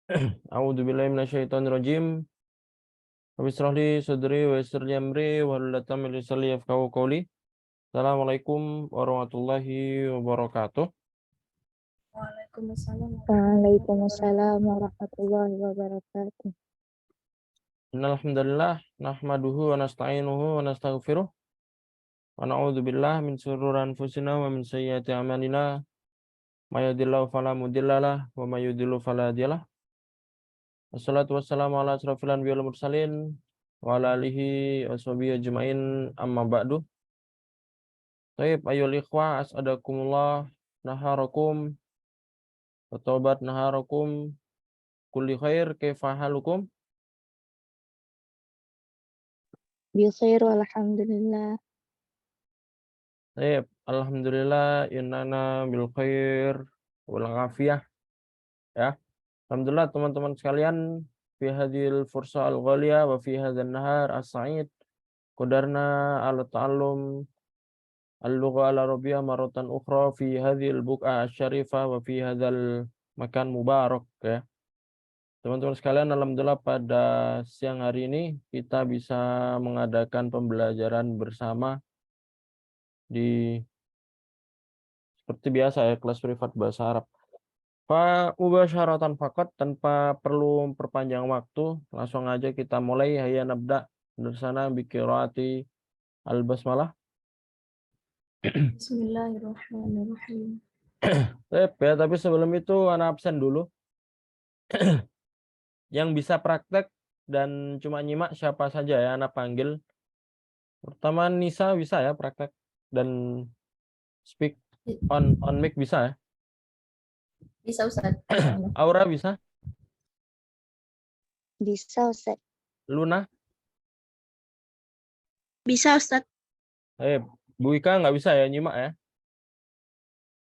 A'udzubillahi minasyaitonirrajim. Rabbi shrah li sadri wa yassir li amri wahlul 'uqdatam min lisani yafqahu qawli. Assalamualaikum warahmatullahi wabarakatuh. Waalaikumsalam warahmatullahi wabarakatuh. Innal hamdalillah nahmaduhu wa nasta'inuhu wa nastaghfiruh wa na'udzubillahi min shururi anfusina wa min sayyiati a'malina. May yahdihillahu fala mudhillalah wa may yudhlil fala hadiyalah. Wassalatu wassalamu ala asrofil anbiya'i wal mursalin wa ala alihi washabihi ajmain, amma ba'du. Baik, ayyuhal ikhwah, as'adakumullah naharakum wa taubat naharakum kulli khair, kaifa halukum? Bi khair walhamdulillah. Baik, alhamdulillah innana bil khair wal afiyah. Ya. Alhamdulillah teman-teman sekalian, fi hadhil fursa al-ghaliyah wa fi hadzal nahar as-sa'id qadarna ala ta'allum al-lugha al-arabiyyah maratan ukhra fi hadhil buq'a asy-syarifah wa fi hadzal makan mubarak, ya. Teman-teman sekalian, alhamdulillah pada siang hari ini kita bisa mengadakan pembelajaran bersama di seperti biasa ya, kelas privat bahasa Arab. Pak mubasyaratan faqat, tanpa perlu perpanjang waktu, langsung aja kita mulai. Hayya nabda bersana bi qiraati al-basmalah. Bismillahirrahmanirrahim. Ya, tapi sebelum itu ana absen dulu. Yang bisa praktek dan cuma nyimak siapa saja ya, ana panggil. Pertama Nisa bisa ya praktek dan speak on mic bisa ya? Bisa Ustaz. Aura bisa? Bisa Ustaz. Luna? Bisa Ustaz. Bu Ika nggak bisa ya nyimak ya?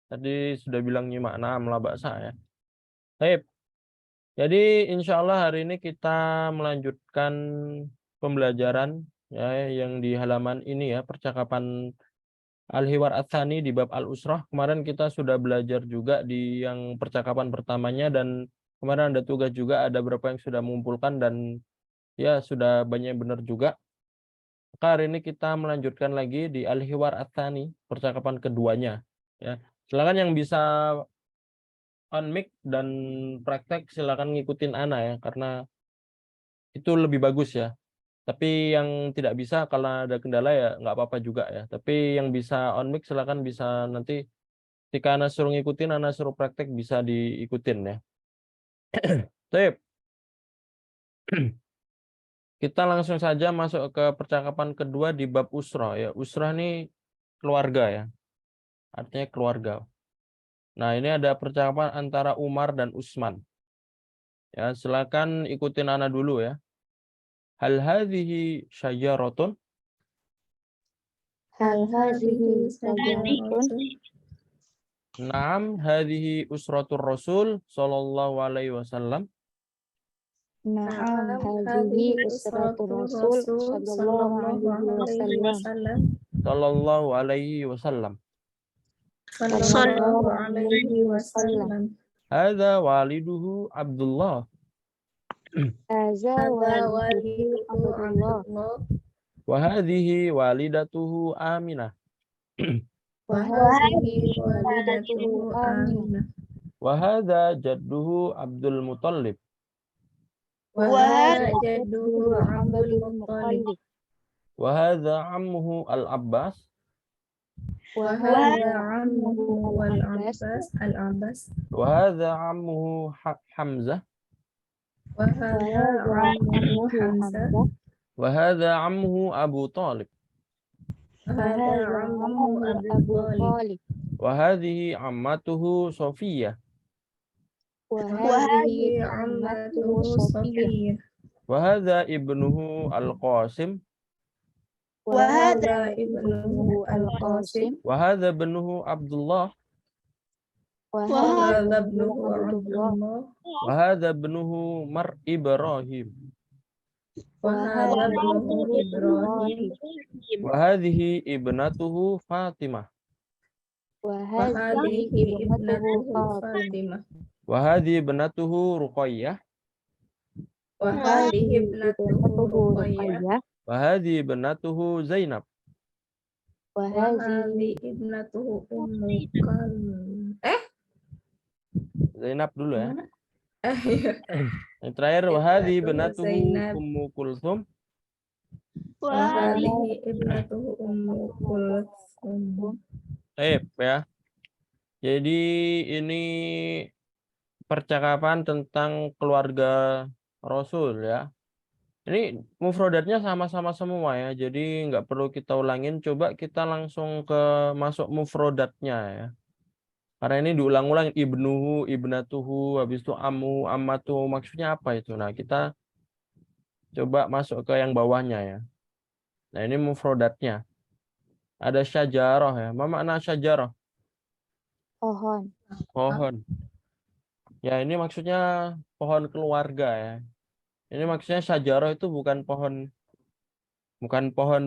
Tadi sudah bilang nyimak, nah melabaksa ya. Jadi insya Allah hari ini kita melanjutkan pembelajaran ya yang di halaman ini ya, percakapan Al-Hiwar Ats-Tsani di bab Al-Usrah. Kemarin kita sudah belajar juga di yang percakapan pertamanya, dan kemarin ada tugas juga, ada beberapa yang sudah mengumpulkan dan ya sudah banyak yang benar juga. Maka hari ini kita melanjutkan lagi di Al-Hiwar Ats-Tsani, percakapan keduanya ya. Silakan yang bisa on mic dan praktek silakan ngikutin Ana ya, karena itu lebih bagus ya. Tapi yang tidak bisa kalau ada kendala ya nggak apa-apa juga ya. Tapi yang bisa on mic silakan, bisa nanti ketika Ana suruh ngikutin, Ana suruh praktek bisa diikutin ya. Baik. Kita langsung saja masuk ke percakapan kedua di bab usrah ya. Usrah ini keluarga ya. Artinya keluarga. Nah, ini ada percakapan antara Umar dan Utsman. Ya, silakan ikutin Ana dulu ya. Hal hadhihi syajaratun? Hal hadhihi sajaratun? Naam, hadhihi usratur Rasul sallallahu alaihi wasallam. Na'am, hadhihi usratur Rasul sallallahu alaihi wasallam. Sallallahu alaihi wasallam. Sallallahu alaihi wasallam. Hadza waliduhu Abdullah. Hadza waliduhu Abdullah. Wa hadhihi walidatuhu Aminah. Wa hadhihi walidatuhu Aminah. Wa hadza jadduhu Abdul Muttalib. Wa hadza jadduhu Abdul Muttalib. Wa hadza ammuhu Al-Abbas. Wa hadza ammuhu Al-Abbas. Wa hadza ammuhu Hamzah. Wa hadza ammuhu Hamzah. Wa hadza ammuhu Abu Talib. Wa hadza ammuhu Abu Talib. Wa hadhihi ammatuhu Sofiyah. Wa hadhihi ammatuhu Sofiyah. Wa hadza ibnuhu Al-Qasim. Wa hadza ibnuhu Al-Qasim. Wa hadza ibnuhu Abdullah. Wa hadza ibnuhu Abdullah. Wa hadza ibnuhu Ibrahim. Wa hadza ibnuhu Ibrahim. Wa hadhihi ibnatuhu Fatimah. Wa hadhihi ibnatuhu Fatimah. Wa hadhihi ibnatuhu Ruqayyah. Wa hadhihi ibnatuhu Ruqayyah. Wa hadhi ibnatuhu Zainab. Wa hadhihi ibnatuhu Ummu Zainab dulu ya. Mana? Iya. Yang terakhir wa hadhi Ibnatuhu ibnatuhu Zainab. Ummu Kulthum. Wa hadhihi ibnatuhu Ummu Kulthum. Ya. Jadi ini percakapan tentang keluarga Rasul ya. Ini mufrodatnya sama-sama semua ya. Jadi nggak perlu kita ulangin. Coba kita langsung ke masuk mufrodatnya ya. Karena ini diulang-ulang ibnuhu, ibnatuhu, habis itu amu, ammatu. Maksudnya apa itu? Nah, kita coba masuk ke yang bawahnya ya. Nah, ini mufrodatnya. Ada syajarah ya. Apa makna syajarah? Pohon. Pohon. Ya, ini maksudnya pohon keluarga ya. Ini maksudnya syajarah itu bukan pohon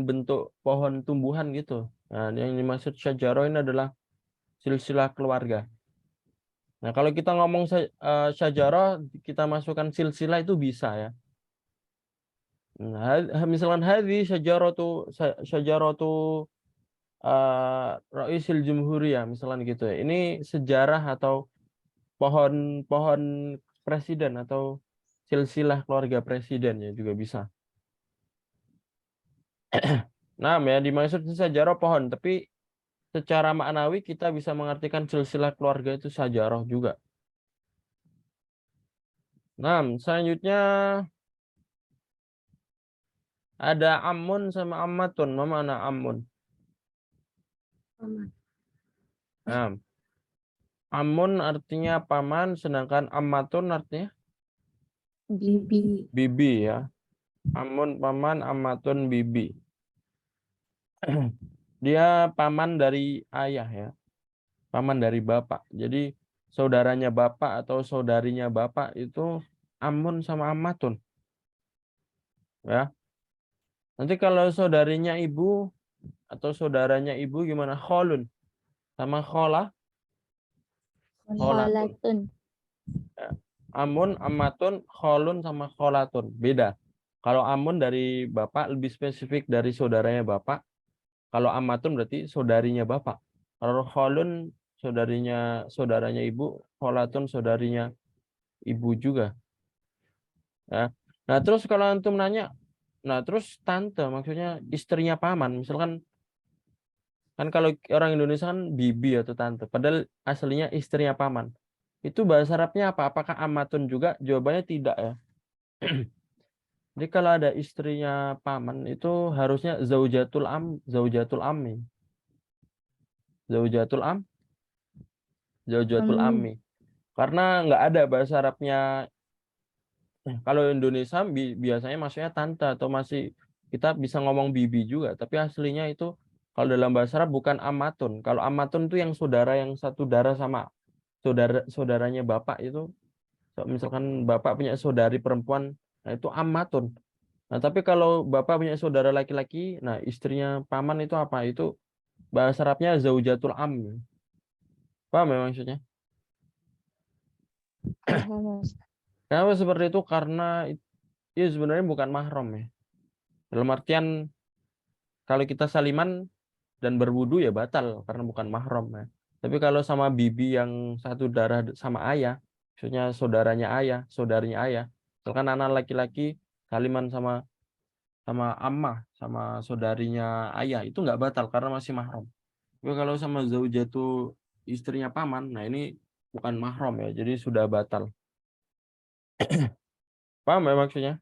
bentuk pohon tumbuhan gitu. Nah, yang dimaksud syajarah ini adalah silsilah keluarga. Nah, kalau kita ngomong syajarah, kita masukkan silsilah itu bisa ya. Nah, misalkan hadhi syajaratu Raisil Jumhuriyah misalkan gitu ya. Ini sejarah atau pohon presiden atau silsilah keluarga presiden ya juga bisa. Nah, ya dimaksud sejarah pohon, tapi secara maknawi kita bisa mengartikan silsilah keluarga itu sajarah juga. Nah, selanjutnya ada amun sama ammatun. Apa makna amun? Nah, amun artinya paman, sedangkan ammatun artinya Bibi. bibi ya. Amun paman, ammatun bibi. Dia paman dari ayah ya. Paman dari bapak. Jadi saudaranya bapak atau saudarinya bapak itu amun sama ammatun. Ya. Nanti kalau saudarinya ibu atau saudaranya ibu gimana? Kholun sama kholatun. Kholatun. Ya. Amun, ammatun, kholun sama kholatun. Beda. Kalau amun dari bapak lebih spesifik dari saudaranya bapak. Kalau ammatun berarti saudarinya bapak. Kalau kholun saudaranya ibu, kholatun saudarinya ibu juga. Ya. Nah, terus kalau antum nanya, nah terus tante maksudnya istrinya paman, misalkan kan kalau orang Indonesia kan bibi atau tante, padahal aslinya istrinya paman. Itu bahasa Arabnya apa? Apakah amatun juga? Jawabannya tidak ya. Jadi kalau ada istrinya paman itu harusnya zaujatul ammi. Zaujatul ammi. Karena nggak ada bahasa Arabnya. Kalau Indonesia biasanya maksudnya tante atau masih kita bisa ngomong bibi juga, tapi aslinya itu kalau dalam bahasa Arab bukan amatun. Kalau amatun itu yang saudara yang satu darah sama saudaranya bapak itu. Misalkan bapak punya saudari perempuan, nah itu amatun. Nah, tapi kalau bapak punya saudara laki-laki, nah istrinya paman itu apa? Itu bahasa Arabnya zaujatul am. Paham ya maksudnya? Kenapa seperti itu? Karena itu sebenarnya bukan mahram ya. Dalam artian kalau kita saliman dan berwudu ya batal karena bukan mahram ya. Tapi kalau sama bibi yang satu darah sama ayah, maksudnya saudaranya ayah, saudarinya ayah, misalkan anak laki-laki saliman sama ammah, sama saudarinya ayah, itu nggak batal karena masih mahram. Tapi kalau sama zaujatu istrinya paman, nah ini bukan mahram ya, jadi sudah batal. Paham ya maksudnya?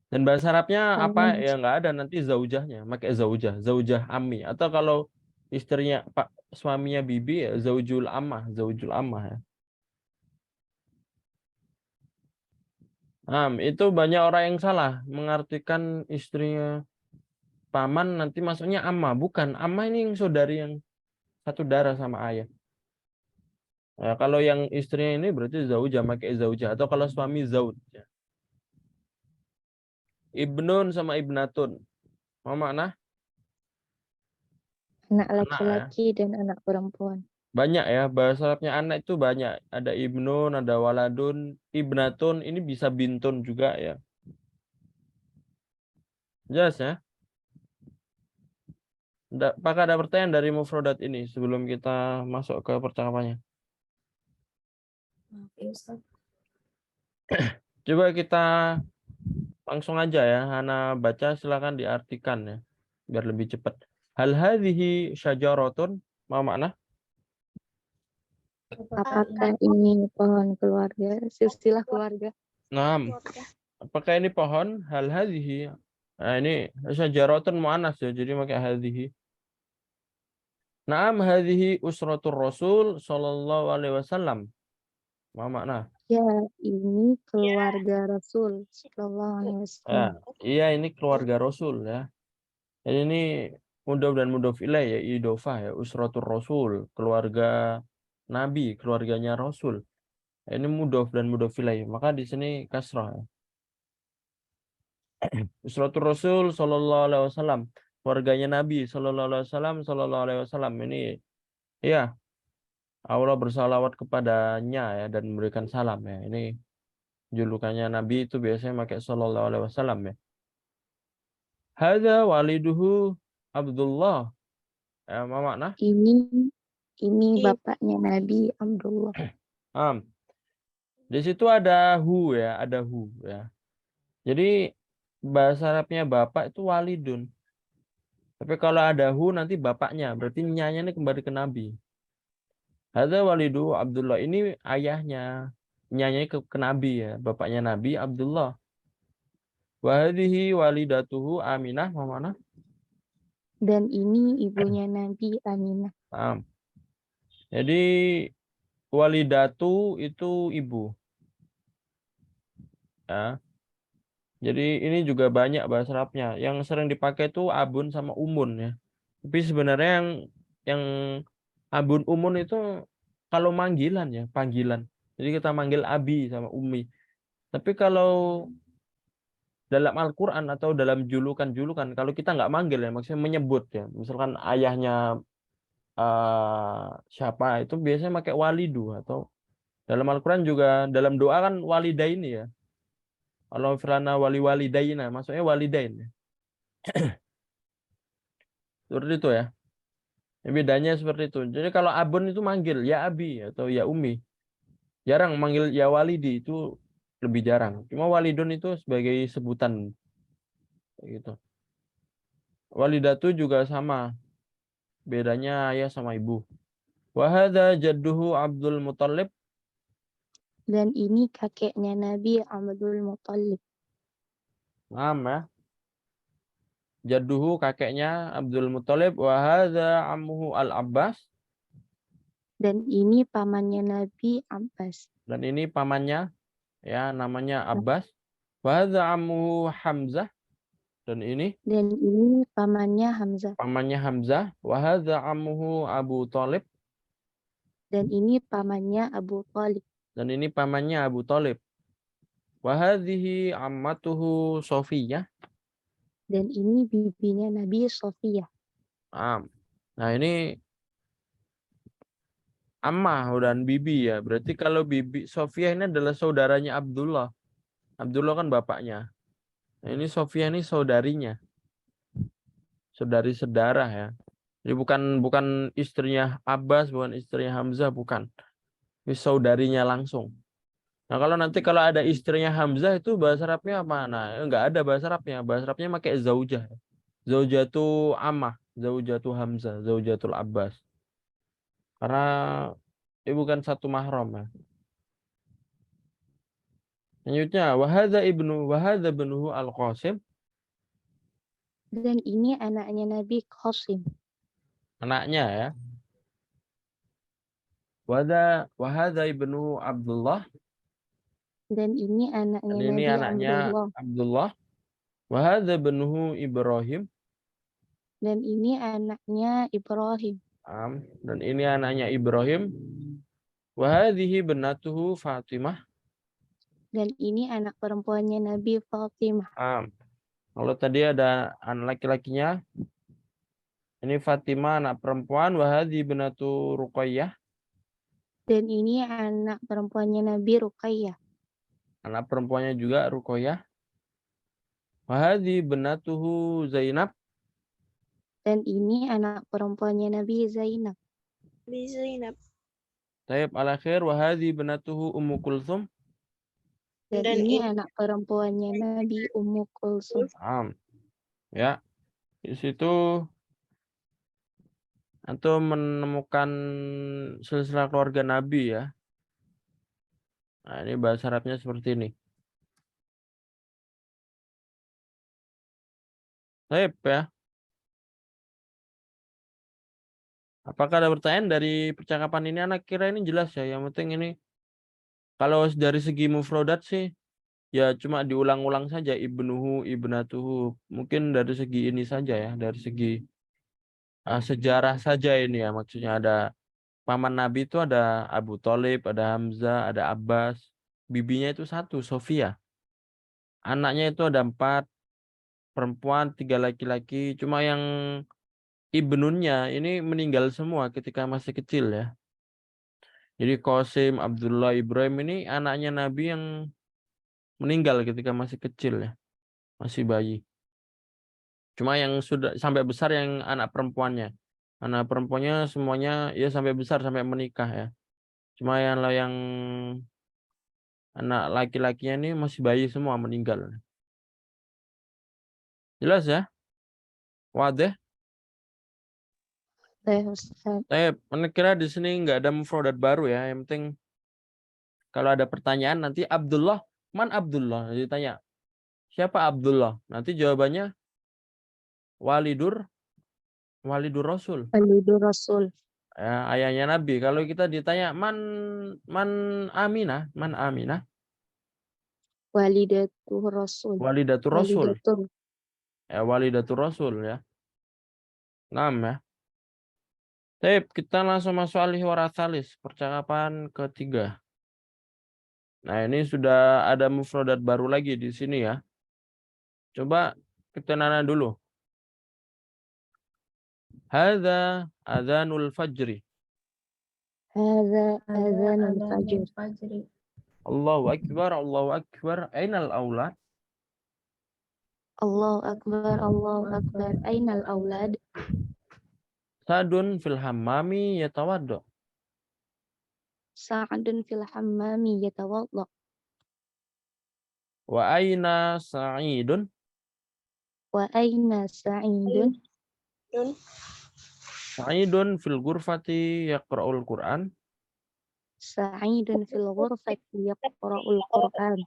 Dan bahasa Arabnya apa ya nggak ada nanti zaujahnya, pakai zaujah ammi. Atau kalau istrinya pak suaminya bibi ya zaujul ammah ya. Nah, itu banyak orang yang salah mengartikan istrinya paman nanti masuknya ammah, bukan. Ammah ini yang saudari yang satu darah sama ayah. Nah, kalau yang istrinya ini berarti zaujah, pakai zaujah. Atau kalau suami zauj. Ibnun sama ibnatun. Apa makna? Anak Anak ya. laki-laki dan anak perempuan. Banyak ya, bahasa Arabnya anak itu banyak. Ada ibnun, ada waladun, ibnatun, ini bisa bintun juga ya. Jelas ya? Apakah ada pertanyaan dari mufrodat ini sebelum kita masuk ke percakapannya? Maaf ya Ustaz. Coba kita langsung aja ya, Hana baca silakan diartikan ya, biar lebih cepat. Hal hadhihi syajaratun, ma makna? Apakah ini pohon keluarga? Silsilah keluarga. Nah, apakah ini pohon? Hal hadhihi. Nah, ini syajaratun mu'annas ya, jadi pakai hadhihi. Naam hadhihi usratur Rasul sallallahu alaihi wasallam. Ma makna? Ya, ini keluarga Rasul Sallallahu Alaihi Wasallam. Iya ini keluarga Rasul ya. Jadi ini mudhof dan mudhof ilaih ya, idhofah ya, usratur Rasul, keluarga Nabi, keluarganya Rasul. Ini mudhof dan mudhof ilaih, maka di sini kasrah ya. Usratur Rasul sallallahu alaihi wasallam, keluarganya Nabi sallallahu alaihi wasallam ini ya, Allah bersalawat kepadanya ya dan memberikan salam ya. Ini julukannya Nabi itu biasanya pakai sallallahu alaihi wasallam ya. Hadza waliduhu Abdullah. Apa makna? Ini bapaknya Nabi Abdullah. Di situ ada hu ya, ada hu ya. Jadi bahasa Arabnya bapak itu walidun. Tapi kalau ada hu nanti bapaknya, berarti nyanya ini kembali ke Nabi. Hadza walidu Abdullah, ini ayahnya. Nyanya ke Nabi ya, bapaknya Nabi Abdullah. Wa hadhihi walidatuhu Aminah, mana? Dan ini ibunya Nabi Aminah. Jadi walidatu itu ibu. Ya. Jadi ini juga banyak bahasa Arabnya. Yang sering dipakai itu abun sama umun ya. Tapi sebenarnya yang abun umun itu kalau manggilan ya, panggilan. Jadi kita manggil abi sama umi. Tapi kalau dalam Al-Qur'an atau dalam julukan-julukan, kalau kita nggak manggil ya, maksudnya menyebut ya. Misalkan ayahnya siapa itu biasanya pakai walidu, atau dalam Al-Qur'an juga dalam doa kan walidaini ya. Allah firana wali walidaina, maksudnya walidain ya. Seperti itu ya. Bedanya seperti itu. Jadi kalau abun itu manggil ya abi atau ya umi. Jarang manggil ya walidi, itu lebih jarang. Cuma walidun itu sebagai sebutan gitu. Walidatu juga sama. Bedanya ayah sama ibu. Wa hadza jadduhu Abdul Muthalib. Dan ini kakeknya Nabi Abdul Muthalib. Naam ya. Jadduhu kakeknya Abdul Muthalib, wa hadza ammuhu Al-Abbas. Dan ini pamannya Nabi Abbas. Dan ini pamannya ya, namanya Abbas. Wa hadza ammuhu Hamzah. Dan ini pamannya Hamzah. Pamannya Hamzah. Wa hadza ammuhu Abu Thalib. Dan ini pamannya Abu Thalib. Dan ini pamannya Abu Thalib. Wa hadhihi ammatuhu Sofiyah. Dan ini bibinya Nabi Sofiyah. Nah ini ammah dan bibi ya. Berarti kalau bibi Sofiyah ini adalah saudaranya Abdullah. Abdullah kan bapaknya. Nah, ini Sofiyah ini saudarinya. Saudari sedarah ya. Jadi bukan istrinya Abbas, bukan istrinya Hamzah, bukan. Ini saudarinya langsung. Nah, kalau ada istrinya Hamzah itu bahasa Arabnya apa? Nah, enggak ada bahasa Arabnya. Bahasa Arabnya pakai zaujah. Zaujatu Ammah, zaujatu Hamzah, zaujatul Abbas. Karena ini bukan satu mahram ya. Selanjutnya, wahadza ibnuhu Al-Qasim. Dan ini anaknya Nabi Qasim. Anaknya ya. Wahadza ibnuhu Abdullah. Dan ini anaknya Nabi Abdullah. Wahadza ibnuhu Ibrahim. Dan ini anaknya Ibrahim. Dan ini anaknya Ibrahim. Wahadhihi benatuhu Fatimah. Dan ini anak perempuannya Nabi Fatimah. Kalau tadi ada anak laki-lakinya, ini Fatimah anak perempuan. Wahadhi benatu Ruqayyah. Dan ini anak perempuannya Nabi Ruqayyah. Anak perempuannya juga Ruqayyah. Wa hadhi banatuhu Zainab. Dan ini anak perempuannya Nabi Zainab. Zainab. Tayyib al-akhir wa hadhi banatuhu Ummu Kulthum. Dan ini anak perempuannya Nabi Ummu Kulsum. Ya, di situ atau menemukan silsilah keluarga Nabi ya. Nah, ini bahasa Arabnya seperti ini. Tayyib ya. Apakah ada pertanyaan dari percakapan ini? Anak kira ini jelas ya. Yang penting ini kalau dari segi mufrodat sih ya cuma diulang-ulang saja ibnuhu, ibnatuhu. Mungkin dari segi ini saja ya, dari segi sejarah saja ini ya. Maksudnya ada paman Nabi itu ada Abu Thalib, ada Hamzah, ada Abbas. Bibinya itu satu, Sofia. Anaknya itu ada 4, perempuan 3 laki-laki. Cuma yang ibnunnya ini meninggal semua ketika masih kecil ya. Jadi Qasim, Abdullah, Ibrahim ini anaknya Nabi yang meninggal ketika masih kecil ya. Masih bayi. Cuma yang sudah sampai besar yang anak perempuannya. Anak perempuannya semuanya ya sampai besar sampai menikah ya. Cuma yang anak laki-lakinya ini masih bayi semua meninggal. Jelas ya? Wadah? Saya kira di sini nggak ada mufradat baru ya. Yang penting kalau ada pertanyaan nanti Abdullah, man Abdullah? Ditanya, siapa Abdullah? Nanti jawabannya Walidur Rasul. Walidur Rasul. Ya, ayahnya Nabi. Kalau kita ditanya man Aminah, man Aminah? Walidatur Rasul. Walidatur Rasul. Walidatur. Ya, Walidatur Rasul ya. Naam ya. Baik, kita langsung masuk alih warathalis, percakapan ketiga. Nah, ini sudah ada mufradat baru lagi di sini ya. Coba kita nana dulu. Hadza adzanul fajri. Hadza adzanul fajr. Allahu akbar, Allahu akbar. Ainal aulad? Allahu akbar, Allahu akbar. Ainal aulad? Sadun fil hammami yatawaddo. Sa'adun fil hammami yatawadda. Wa aina Sa'idun? Wa aina Sa'idun? Sa'idun fil ghurfati yaqra'ul Qur'an. Sa'idun fil ghurfati yaqra'ul Qur'an.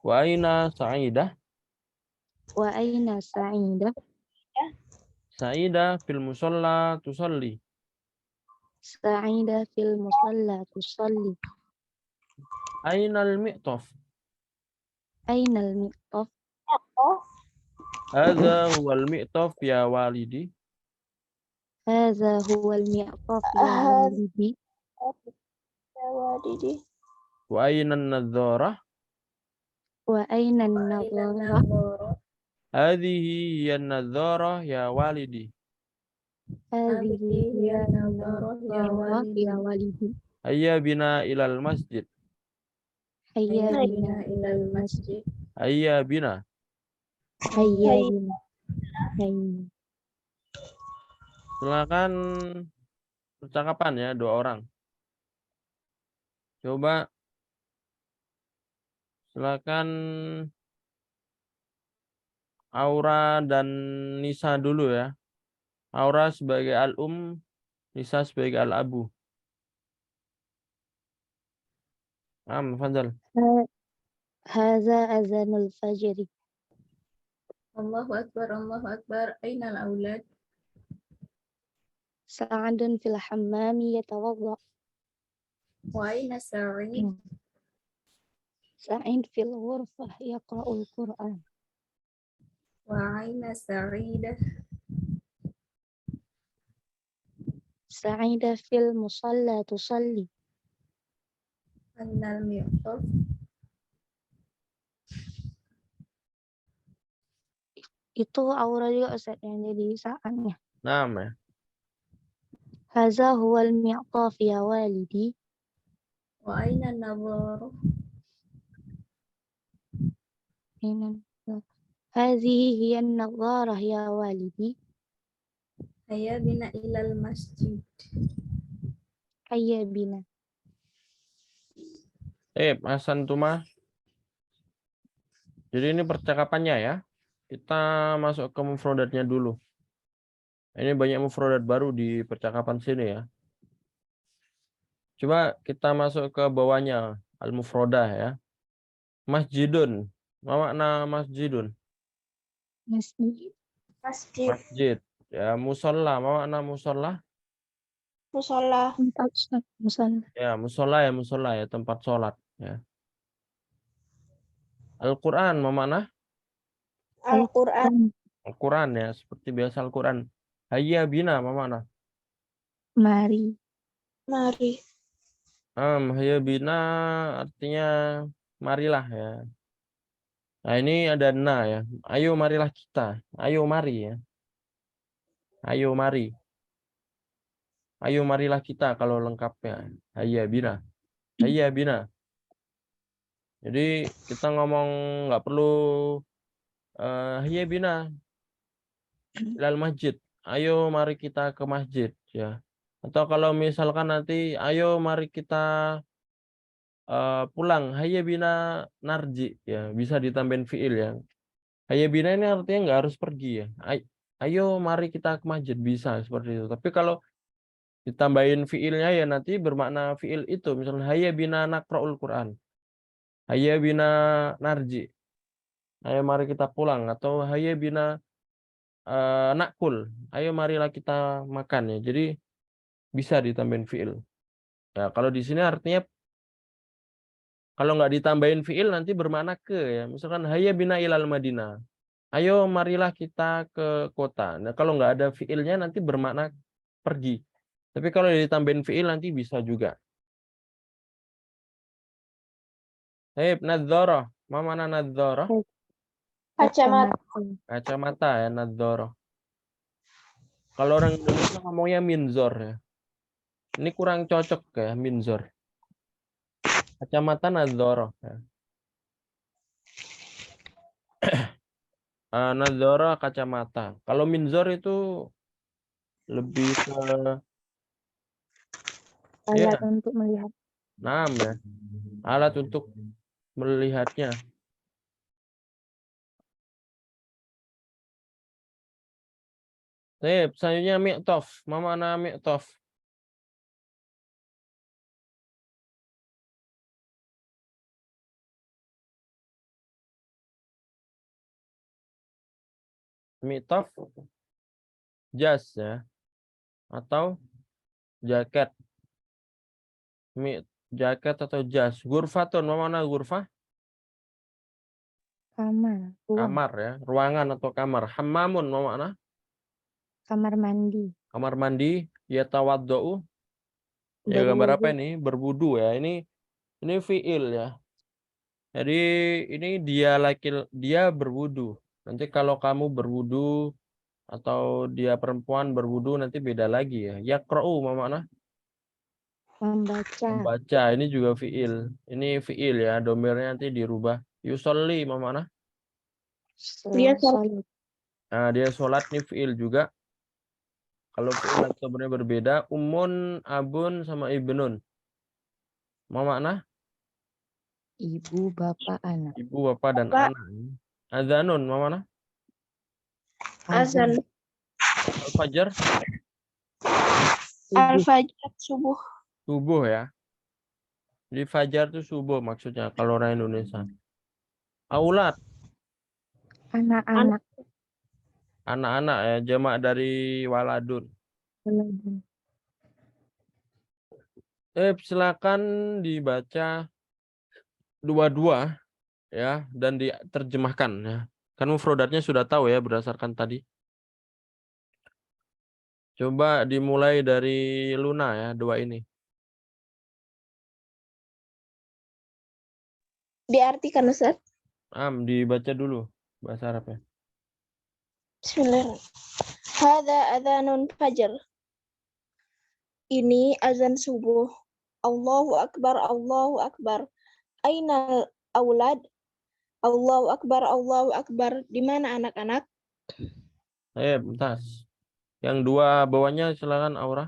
Wa aina Sa'idah? Wa aina Sa'idah? Sa'idah fil musalla tusalli. Sa'idah fil musalla tusalli. Ainal mi'taf? Ainal mi'taf? Hadza huwal mi'taf ya walidi. Hadza huwal mi'taf ya walidi. Ya walidi. Wa ainan nadharah? Wa aina an-nadharah? Hadhihi hiya an-nadharah ya walidi. Hadhihi hiya an-nadharah ya walidi. Hayya bina ilal masjid. Hayya bina ilal masjid. Hayya bina. Hayya bina. Hayya. Silakan percakapan ya 2 orang. Coba silakan Aura dan Nisa dulu ya. Aura sebagai al-um, Nisa sebagai al-abu. Fadal. Hadza azanul fajri. Allahu akbar, ainal aulad? Sa'adun fil hammami yatawadda. Wa aina Sa'id? Sa'id fil ghurfah yaqra'ul Qur'an. Wa aina Sa'idah? Sa'idah fil musalla tusalli. Ainal mi'taf? Itu Aura juga Ustaz yang jadi sa'annya. Naam ya. هذا هو المعطف يا والدي. وأين النظارة؟ هذه هي النظارة يا والدي. هيا بنا إلى المسجد. هيا بنا. Hasan Tuma. Jadi ini percakapannya ya. Kita masuk ke mufradatnya dulu. Ini banyak mufradat baru di percakapan sini ya. Coba kita masuk ke bawahnya al-mufradah ya. Masjidun. Apa makna masjidun? Masjid. Masjid. Ya, musola. Apa makna musola? Musola. Tempat sholat. Ya, musola ya, tempat sholat ya. Al-Quran, apa makna? Al-Quran. Al-Quran ya, seperti biasa Al-Quran. Hayya bina, apa makna? Mari. Mari. Hayya bina artinya marilah ya. Nah, ini ada na ya. Ayo marilah kita. Ayo mari ya. Ayo mari. Ayo marilah kita kalau lengkapnya. Hayya bina. Hayya bina. Jadi kita ngomong nggak perlu hayya bina ilal masjid. Ayo mari kita ke masjid ya. Atau kalau misalkan nanti ayo mari kita pulang, hayya bina narji ya, bisa ditambahin fiil ya. Hayya bina ini artinya nggak harus pergi ya. Ayo mari kita ke masjid, bisa seperti itu. Tapi kalau ditambahin fiilnya ya nanti bermakna fiil itu. Misalnya hayya bina naqra'ul Quran. Hayya bina narji. Ayo mari kita pulang, atau hayya bina nakul. Ayo marilah kita makan ya. Jadi bisa ditambahin fiil. Ya, kalau di sini artinya kalau nggak ditambahin fiil nanti bermakna ke ya. Misalkan hayya bina ilal Madinah. Ayo marilah kita ke kota. Nah, kalau nggak ada fiilnya nanti bermakna pergi. Tapi kalau ditambahin fiil nanti bisa juga. Nadzarah. Ma mana nadzarah? Kacamata. Kacamata ya, nadzarah. Kalau orang Indonesia ngomongnya minzor ya. Ini kurang cocok ya, minzor. Kacamata nadzarah ya. Nadzarah kacamata. Kalau minzor itu lebih ke Alat untuk melihat. ya. Alat untuk melihatnya. Selanjutnya mi'tof. Ma mana mi'tof? Mi'tof jas ya, atau jaket. Jaket atau jas. Gurfatun, ma mana gurfah? Kamar. Ruang. Kamar ya, ruangan atau kamar. Hammamun, ma mana? Kamar mandi. Kamar mandi. Yatawaddau. Ya, gambar apa ini? Berwudu ya. Ini fiil ya. Jadi ini dia berwudu. Nanti kalau kamu berwudu atau dia perempuan berwudu nanti beda lagi ya. Yaqra'u, ma mana? Membaca. Membaca, ini juga fiil. Ini fiil ya, domirnya nanti dirubah. Yusolli, ma mana? Dia sholat. Nah, dia sholat nih fiil juga. Kalau fiil atau berbeda, umun, abun, sama ibnun. Ma mana? Ibu, bapak, anak. Ibu, bapak, dan anak. Azanun, ma mana? Azan. Al-Fajr? Al-Fajr, subuh. Subuh ya. Jadi fajar itu subuh maksudnya kalau orang Indonesia. Aulad. Anak-anak. Anak-anak ya, jamak dari waladun. Silakan dibaca dua-dua ya dan diterjemahkan ya. Kan mufradatnya sudah tahu ya berdasarkan tadi. Coba dimulai dari Luna ya, dua ini. Diartikan, Ustaz. Dibaca dulu bahasa Arabnya. Bismillahirrahmanirrahim. Hadza adzanun fajr. Ini azan subuh. Allahu Akbar, Allahu Akbar. Ainal aulad? Allahu Akbar, Allahu Akbar. Di mana anak-anak? Bentar. Yang dua bawahnya silakan Aura.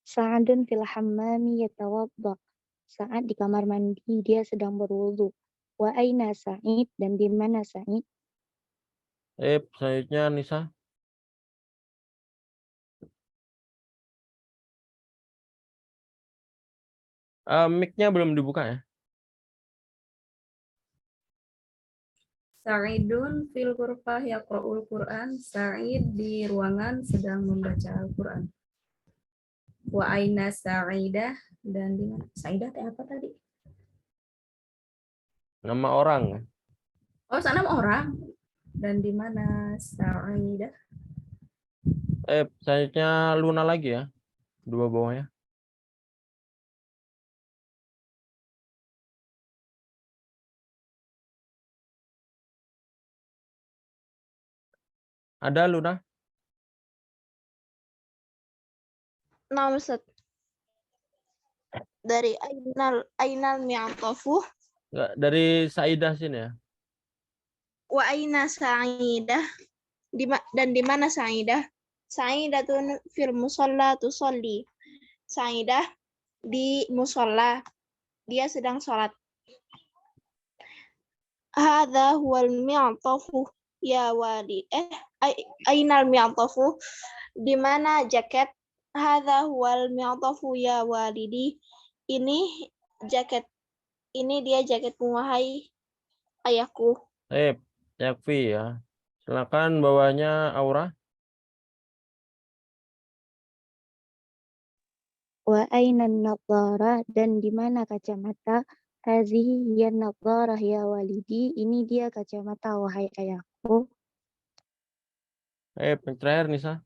Sa'adun fil hammami yatawadda. Saat di kamar mandi dia sedang berwudu. Wa aina Sa'id, dan di mana Sa'id? Selanjutnya Nisa. Mic-nya belum dibuka ya. Sa'idun fil ghurfah yaqra'ul Qur'an. Sa'id di ruangan sedang membaca Al-Qur'an. Wa aina Sa'idah, dan di mana? Sa'idah teh apa tadi? Nama orang. Oh, sana orang. Dan di mana Sa'idah? Selanjutnya Luna lagi ya. Dua bawahnya. Ada Luna? Nah, Ustaz. Dari ainal mi'atafu Enggak, dari Saidah sini ya. wa aina Sa'idah? Dan di mana Sa'idah? Sa'idatun fil musalla tusalli. Sa'idah di musalla. Dia sedang sholat. Hadza huwal mi'tafu ya wali. Ainal mi'tafu? Di mana jaket? Hadza huwal mi'tafu ya walidi. Ini jaket. Ini dia jaketmu, wahai ayahku. Yakfi ya. Silakan bawahnya Aura. Wa aina nadhara, dan di mana kacamata? Hazihi hiya nadharah ya walidi. Ini dia kacamata, wahai ayahku. Yang terakhir Nisa.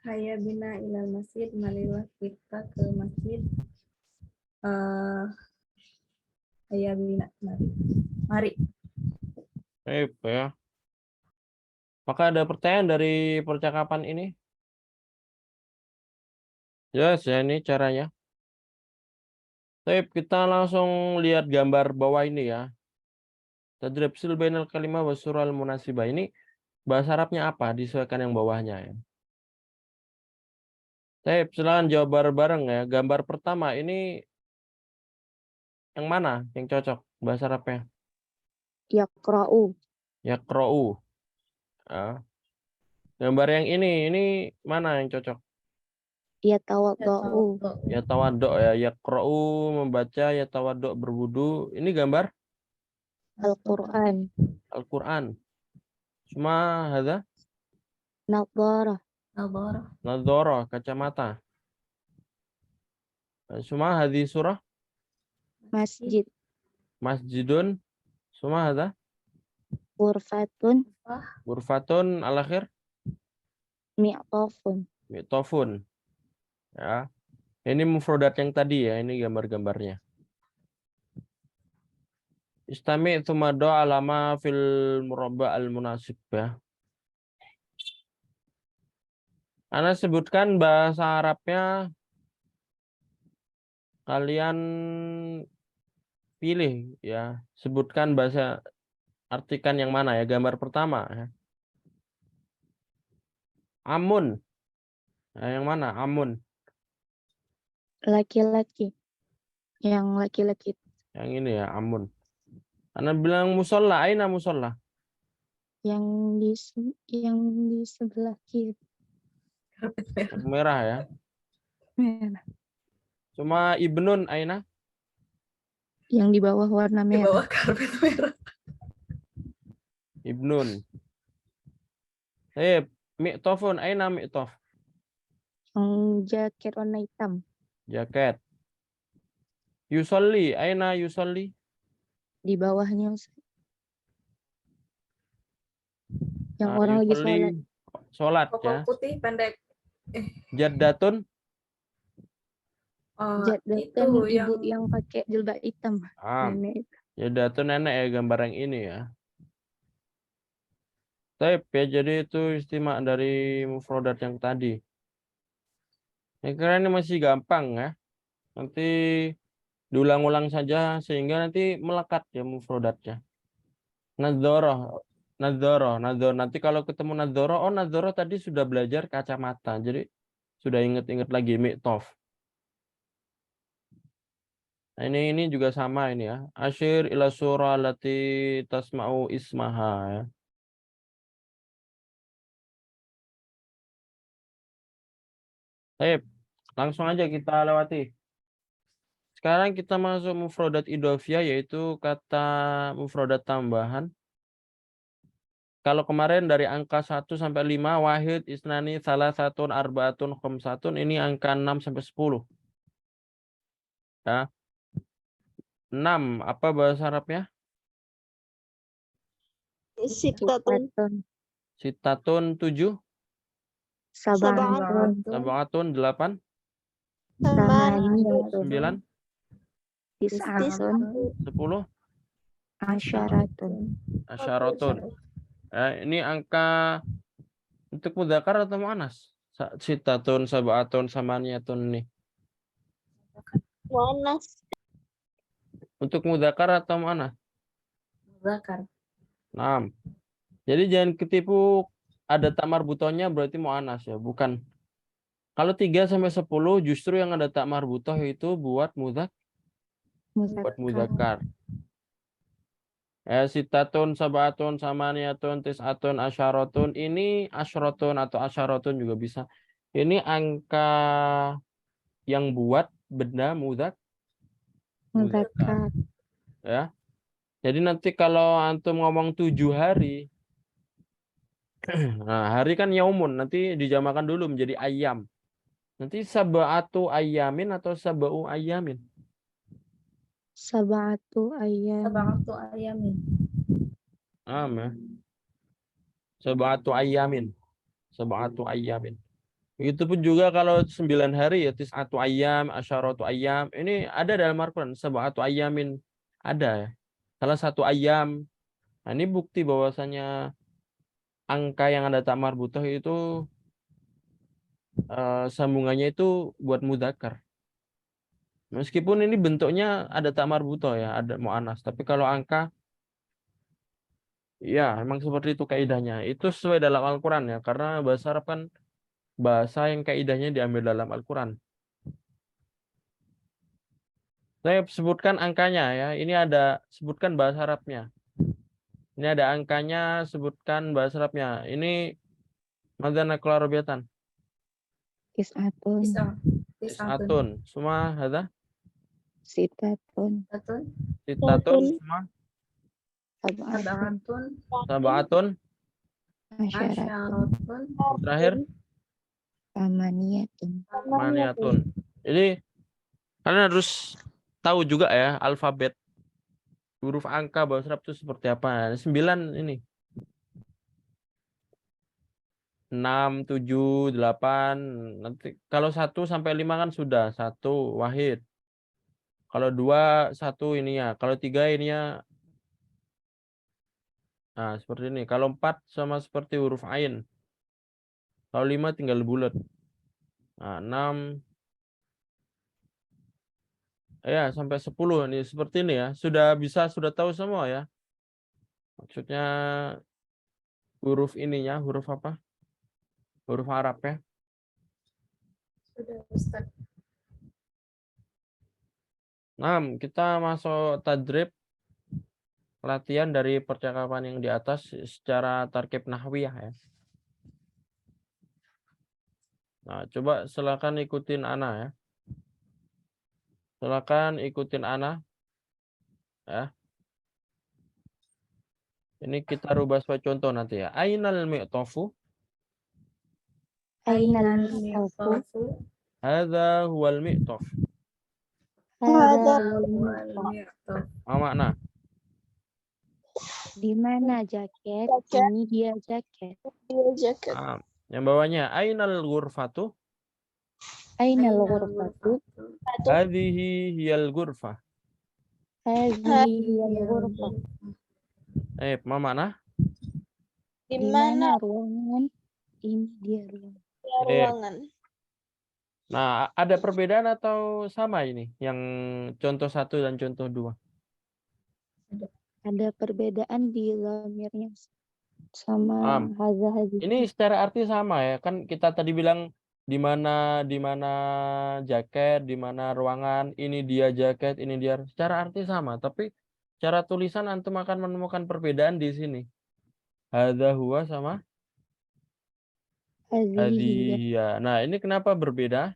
Hayya bina ilal masjid, marilah kita ke masjid. Hayya bina, mari. Ya. Apakah ada pertanyaan dari percakapan ini? Jelas ya ini caranya. Kita langsung lihat gambar bawah ini ya. Tadrib sil bainal kalimah wa surah al-munasibah. Ini bahasa Arabnya apa? Disesuaikan yang bawahnya ya. Silakan jawab bareng-bareng ya. Gambar pertama ini yang mana yang cocok bahasa Arabnya? Yaqra'u. Yaqra'u. Ya. Gambar yang ini mana yang cocok? Yatawadda'u. Yatawaddo ya. Yaqra'u membaca, yatawaddo berwudu. Ini gambar Al-Quran. Al-Quran. Cuma hadza Nadharah. nadhara kacamata. Cuma hadhi surah Masjid. masjidun. Cuma hadza Ghurfatun. ghurfatun al-akhir Mi'tafun. mitofun. Ya. Ini mufradat yang tadi ya, ini gambar-gambarnya. Istami tsumma do alama fil murabba al-munasib ya. Ana sebutkan bahasa Arabnya, kalian pilih ya, sebutkan bahasa, artikan yang mana ya, gambar pertama ya. Amun. Nah, yang mana? Amun. Laki-laki. Yang laki-laki. Yang ini ya, amun. Ana bilang musola, aina musola? Yang di sebelah kiri. Yang merah ya. Merah. Cuma ibnun aina? Yang di bawah warna Di merah. bawah karpet merah. Ibnun. Mi'tofun aina mi'tof? Yang jaket warna hitam. Jaket. Yusolli aina yusolli? Di bawahnya. Yang orang lagi Yusolli sholat Koko ya. putih pendek. Jaddatun? Jaddatun Itu ibu yang pakai jilbab hitam. Ah, Nenek itu. Yadatun nenek ya gambar yang ini ya. Taib ya, jadi itu istimak dari mufrodat yang tadi. Saya kira ini masih gampang ya. Nanti diulang-ulang saja sehingga nanti melekat ya mufrodatnya. Nadzoroh, nadzoroh. Nanti kalau ketemu nadzoroh, oh nadzoroh tadi sudah belajar kacamata. Jadi sudah ingat-ingat lagi mi'tof. Nah, ini juga sama ini ya. Asyir ila surah lati tasma'u ismaha ya. Baik, langsung aja kita lewati. Sekarang kita masuk mufrodat idhofiyah yaitu kata mufrodat tambahan. Kalau kemarin dari angka 1 sampai 5 wahid, isnani, salasatun, arbaatun, khamsatun, ini angka 6 sampai 10. Ya. 6 apa bahasa Arabnya? Sittatun. Sitatun. Sitatun 7, Sab'atun. sab'atun 8, Samaniyatun. 9, Tis'atun. 10, Asyaratun. asyaratun. Ini angka untuk mudzakkar atau muannas? Sitatun, sab'atun, samaniyatun nih. Muannas. Untuk mudzakkar atau muannas? Zakar. 6. Jadi jangan ketipu ada tak marbutohnya berarti muannas ya, bukan. Kalau 3 sampai 10 justru yang ada tak marbutoh itu buat mudzakkar. Sitatun, sab'atun, samaniyatun, tis'atun, asyaratun. Ini asyaratun atau asyaratun juga bisa. Ini angka yang buat benda mudzakkar. Mudzakkar. Ya. Jadi nanti kalau antum ngomong 7 hari, nah hari kan yaumun, nanti dijamakan dulu menjadi ayam. Nanti sab'atu ayamin atau sab'u ayamin? Sab'atu ayyam. Sab'atu ayamin. Ya. Sab'atu ayamin. Sab'atu ayamin. Begitupun juga kalau 9 hari ya tis'atu ayam, asyaratu ayam. Ini ada dalam Al-Qur'an, sab'atu ayamin. Ada ya. Salah satu ayam. Nah, ini bukti bahwasanya angka yang ada tak marbutoh itu sambungannya itu buat mudzakkar. Meskipun ini bentuknya ada tak marbutoh ya, ada mu'annas. Tapi kalau angka ya memang seperti itu kaidahnya. Itu sesuai dalam Al-Qur'an ya, karena bahasa Arab kan bahasa yang kaidahnya diambil dalam Al-Qur'an. Saya sebutkan angkanya ya. Ini ada sebutkan bahasa Arabnya. Ini ada angkanya, sebutkan bahasa Arabnya. Ini madzana Arabiatan. Tis'atun. Tis'atun. Semua ada? Sitatun. Sitatun semua? Sab'atun. Sab'atun. Asyaratun. Terakhir? Samaniyatun. Maniyatun. Jadi kalian harus tahu juga ya alfabet huruf angka bahasa Arab itu seperti apa. 9 ini. 6, 7, 8. Nanti kalau 1 sampai 5 kan sudah 1 wahid. Kalau 2 1 ini ya. Kalau 3 ini ya. Nah, seperti ini. Kalau 4 sama seperti huruf ain. Kalau 5 tinggal bulat. Nah, 6 ya sampai 10 ini seperti ini ya. Sudah tahu semua ya. Maksudnya huruf ininya, huruf apa? Huruf Arab ya. Sudah, Ustaz. Nah, kita masuk tadrib latihan dari percakapan yang di atas secara tarkib nahwiyah ya. Nah, coba silakan ikutin Ana ya. Silakan ikutin Ana ya. Ini kita rubah sebagai contoh nanti ya. Ainal mi'tofu? Ainal mi'tofu? Hadza huwal mi'tof. Hadza Apa makna? di mana jaket? Jaket. Ini dia jaket. Jaket. Nah, yang bawahnya ainal ghurfatu? Ainal ghurfatu? Hadhihi hiyal ghurfah. Hadhihi hiyal ghurfah. Ma mana? Di Di mana mana ruangan? Ini dia ruangan. ruangan? Nah, ada perbedaan atau sama ini? Yang contoh 1 dan contoh 2? Ada perbedaan di dhamirnya sama hadza hadhihi. Ini secara arti sama ya. Kan kita tadi bilang di mana jaket, di mana ruangan, ini dia jaket, ini dia. Secara arti sama, tapi cara tulisan antum akan menemukan perbedaan di sini. Hadza huwa sama Hadhihi hadiya. Nah, ini kenapa berbeda?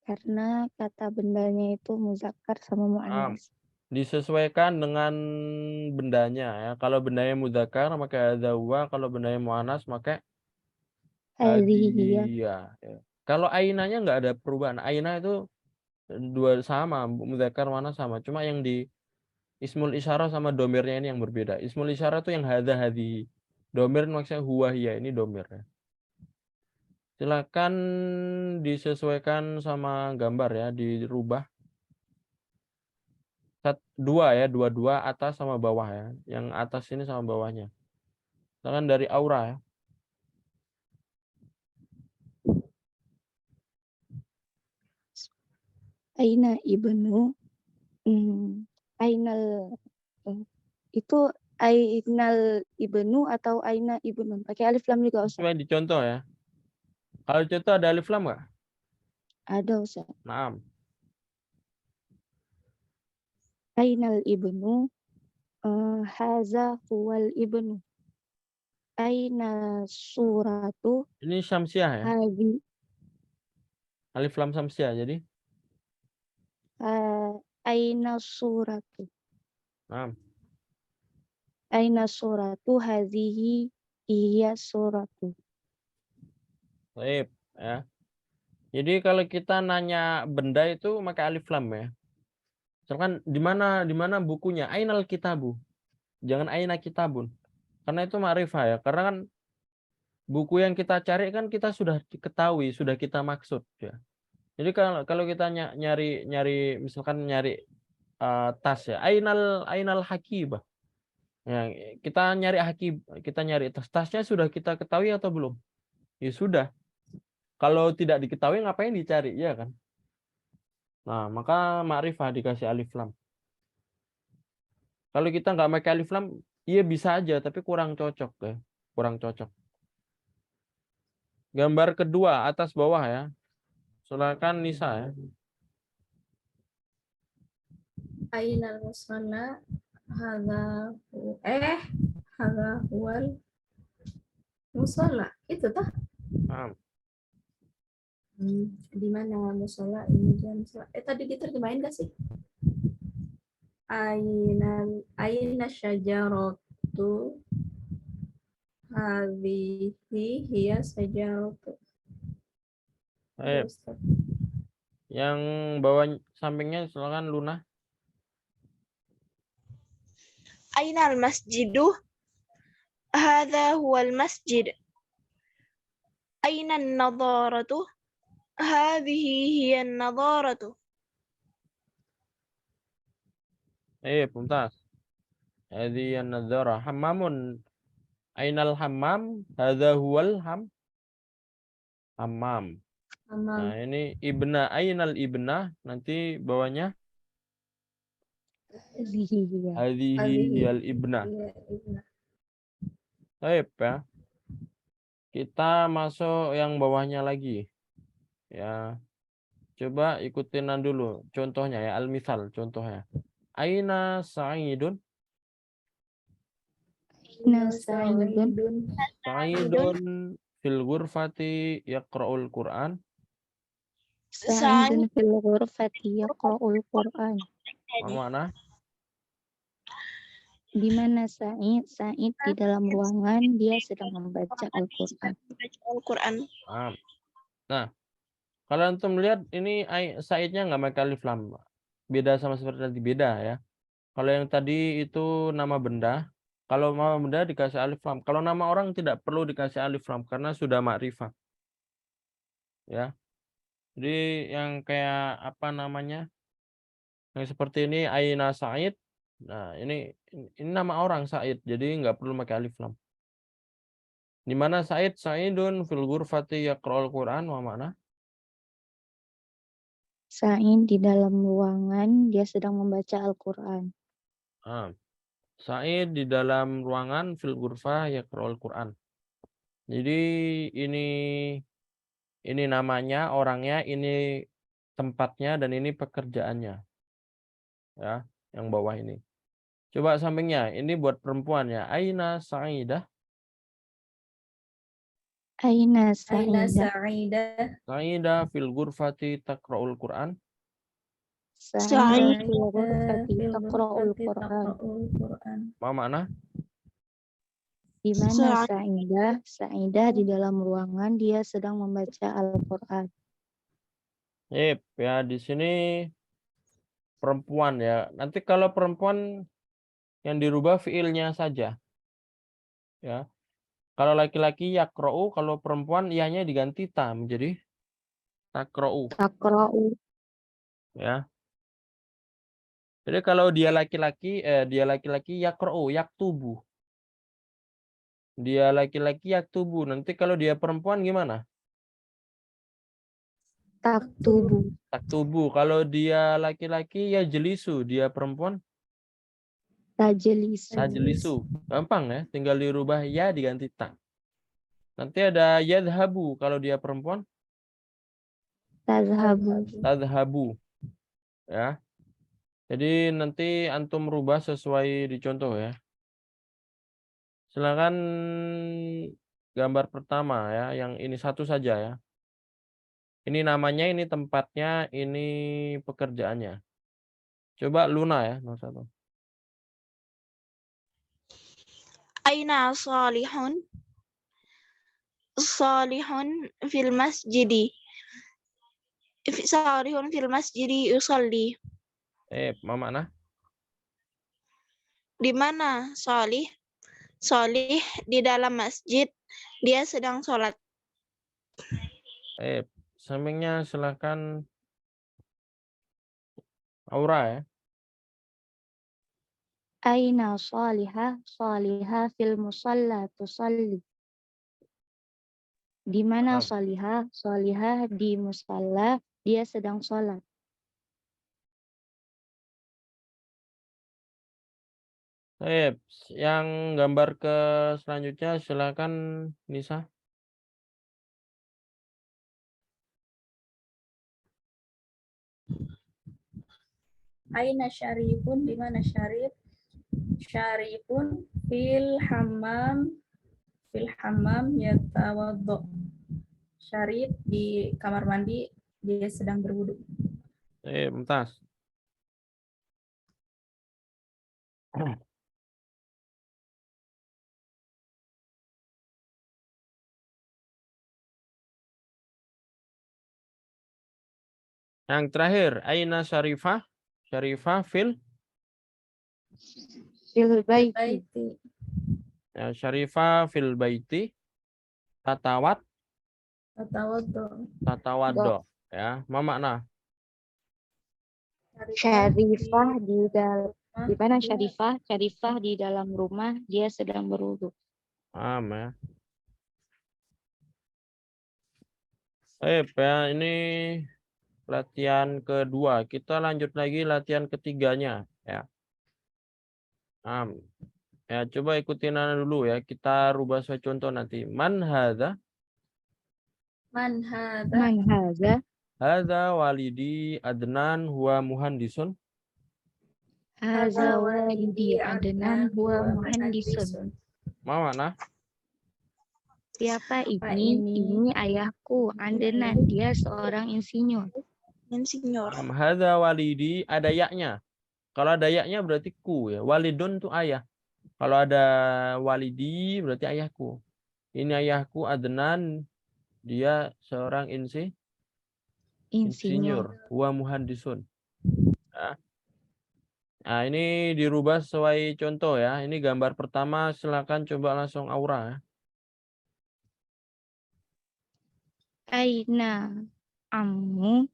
karena kata bendanya itu muzakkar sama muannas. Disesuaikan dengan bendanya ya. Kalau bendanya mudzakkar maka hadza huwa, kalau bendanya muannas maka Hadhihi hadiya. Ya. Kalau ainanya nggak ada perubahan. Aina itu dua sama, mudzakkar muannas sama. Cuma yang di ismul isyarah sama domirnya ini yang berbeda. Ismul isyarah itu yang hadza hadihi. Domir maksudnya huwa hiya, ini domir ya. Silakan disesuaikan sama gambar ya, dirubah. 2 ya, 2 atas sama bawah ya. Yang atas ini sama bawahnya. Misalkan dari aura ya. aina ibnu ainal itu ainal ibnu atau aina ibnu pakai alif lam juga Ustaz? Coba dicontoh ya. Kalau contoh ada alif lam nggak? Ada Ustaz. Naam. Ainal ibnu haza huwal ibnu. Aina suratu Ini syamsiah ya. hadhi Alif lam syamsiah jadi. aina suratu. Naam. Aina suratu hadhihi iya suratu. Baik ya. Jadi kalau kita nanya benda itu maka alif lam ya. Misalkan di mana bukunya? Ainal kitabu. Jangan aina kitabun. Karena itu ma'rifah ya. Karena kan buku yang kita cari kan kita sudah ketahui, sudah kita maksud ya. Jadi kalau kita nyari misalkan nyari tas ya. Ainal hakibah. Ya, kita nyari tas. Tasnya sudah kita ketahui atau belum? Ya sudah. Kalau tidak diketahui ngapain dicari, ya kan? Nah, maka ma'rifah dikasih alif lam. Kalau kita nggak pakai alif lam, iya bisa aja, tapi kurang cocok ya. Kurang cocok. Gambar kedua, atas bawah ya. Silakan Nisa ya. Ainal musalla hadza huwal musalla. Itu tah. Nah, Di mana musola ini dia musola. Tadi diterjemahin gak sih? Aina syajaratu hadhihi hiya syajaratu. yang bawah sampingnya silakan Luna. Ainal masjidu? Hadza huwal masjid. Aina an-nadharatu? Hadhihi hiya an-nadharatu. Mumtaz. Hadhihi an-nadhara. Hammamun. Ainal hammam? Hadza huwal hammam. Nah, ini ibna, ainal ibna, nanti bawahnya hadhihi hiyal ibna. Baik ya. Kita masuk yang bawahnya lagi. Ya. Coba ikutin dulu contohnya ya, al-misal contohnya. Aina Sa'idun? Sa'idun fil ghurfati yaqra'ul Qur'an. Sa'idun fil ghurfati yaqra'ul Qur'an. Mana? Di mana Sa'id? Sa'id di dalam ruangan dia sedang membaca Al-Qur'an. Nah, kalau antum lihat ini Sa'idnya nggak pakai alif lam. Beda sama seperti tadi, beda ya. Kalau yang tadi itu nama benda, kalau nama benda dikasih alif lam. Kalau nama orang tidak perlu dikasih alif lam karena sudah ma'rifah. Ya. Jadi yang kayak apa namanya? Yang seperti ini Aina Said. Nah, ini nama orang Said, jadi nggak perlu pakai alif lam. Di mana Said? Saidun fil ghurfati yaqra'ul Qur'an wa mana? Sa'id di dalam ruangan dia sedang membaca Al-Quran. Ah, Said di dalam ruangan fil ghurfah yaqra'ul Qur'an. Jadi ini namanya, orangnya, ini tempatnya, dan ini pekerjaannya. Ya, yang bawah ini. Coba sampingnya, ini buat perempuan ya. Aina Sa'idah. Aina Aina Sa'idah. Sa'idah. Sa'idah fil ghurfati taqra'ul Qur'an. Sa'idah fil Sa'idah ghurfati fil taqra'ul ghurfati Quran. taqra'ul Qur'an. Apa makna? Di mana Sa'idah? Sa'idah di dalam ruangan dia sedang membaca Al-Quran. Ya, di sini perempuan ya. Nanti kalau perempuan yang dirubah fiilnya saja. Ya. Kalau laki-laki yaqra'u, kalau perempuan ianya diganti ta menjadi taqra'u, Taqra'u. ya. Jadi kalau dia laki-laki yaqra'u, yaktubu. Dia laki-laki yaktubu. Nanti kalau dia perempuan gimana? Taktubu. Taktubu. Kalau dia laki-laki ya jelisu, dia perempuan Tajlisu. tajlisu. Gampang ya, tinggal dirubah ya diganti ta. Nanti ada yadhabu kalau dia perempuan Tazhabu. tadhabu. Ya. Jadi nanti antum rubah sesuai dicontoh ya. Silakan gambar pertama ya, yang ini satu saja ya. Ini namanya, ini tempatnya, ini pekerjaannya. Coba Luna ya, 01. Aina salihun? Salihun fil masjidi. Salihun fil masjidi yusalli. Mana? Di mana Salih? Salih di dalam masjid. Dia sedang sholat. Sampingnya silakan Aura ya. Aina Salihah? Salihah fil musalla tusalli. Di mana Salihah? Salihah di musalla dia sedang sholat. Yang gambar ke selanjutnya silakan Nisa. Aina Syarifun, di mana Syarif? Syarifun fil hammam yatawaddo. Syarif di kamar mandi, dia sedang berwudu. Mumtaz. Yang terakhir, Aina Syarifah? Syarifah fil Baiti. Baiti. ya, Syarifah fil baiti tatawaddo ya. Ma makna? Syarifah di mana Syarifah? Syarifah di dalam rumah dia sedang berwudu. Ya. Ya, ini latihan kedua. Kita lanjut lagi latihan ketiganya ya. Ya, coba ikutin dulu ya. Kita rubah sesuai contoh nanti. Man hadza? Man hadza? Man hadza? Hadza walidi Adnan huwa muhandisun. Hadza walidi Adnan huwa muhandisun. Ma makna? Siapa ini? Ini ayahku, Adnan. Dia seorang insinyur. Hadza walidi, ada yaknya. Kalau ada yaknya berarti ku ya. Walidun itu ayah. Kalau ada walidi berarti ayahku. Ini ayahku Adnan, dia seorang insinyur. Huwa muhandisun. Ya. Nah, ini dirubah sesuai contoh ya. Ini gambar pertama, silakan coba langsung Aura ya. Aina ammu?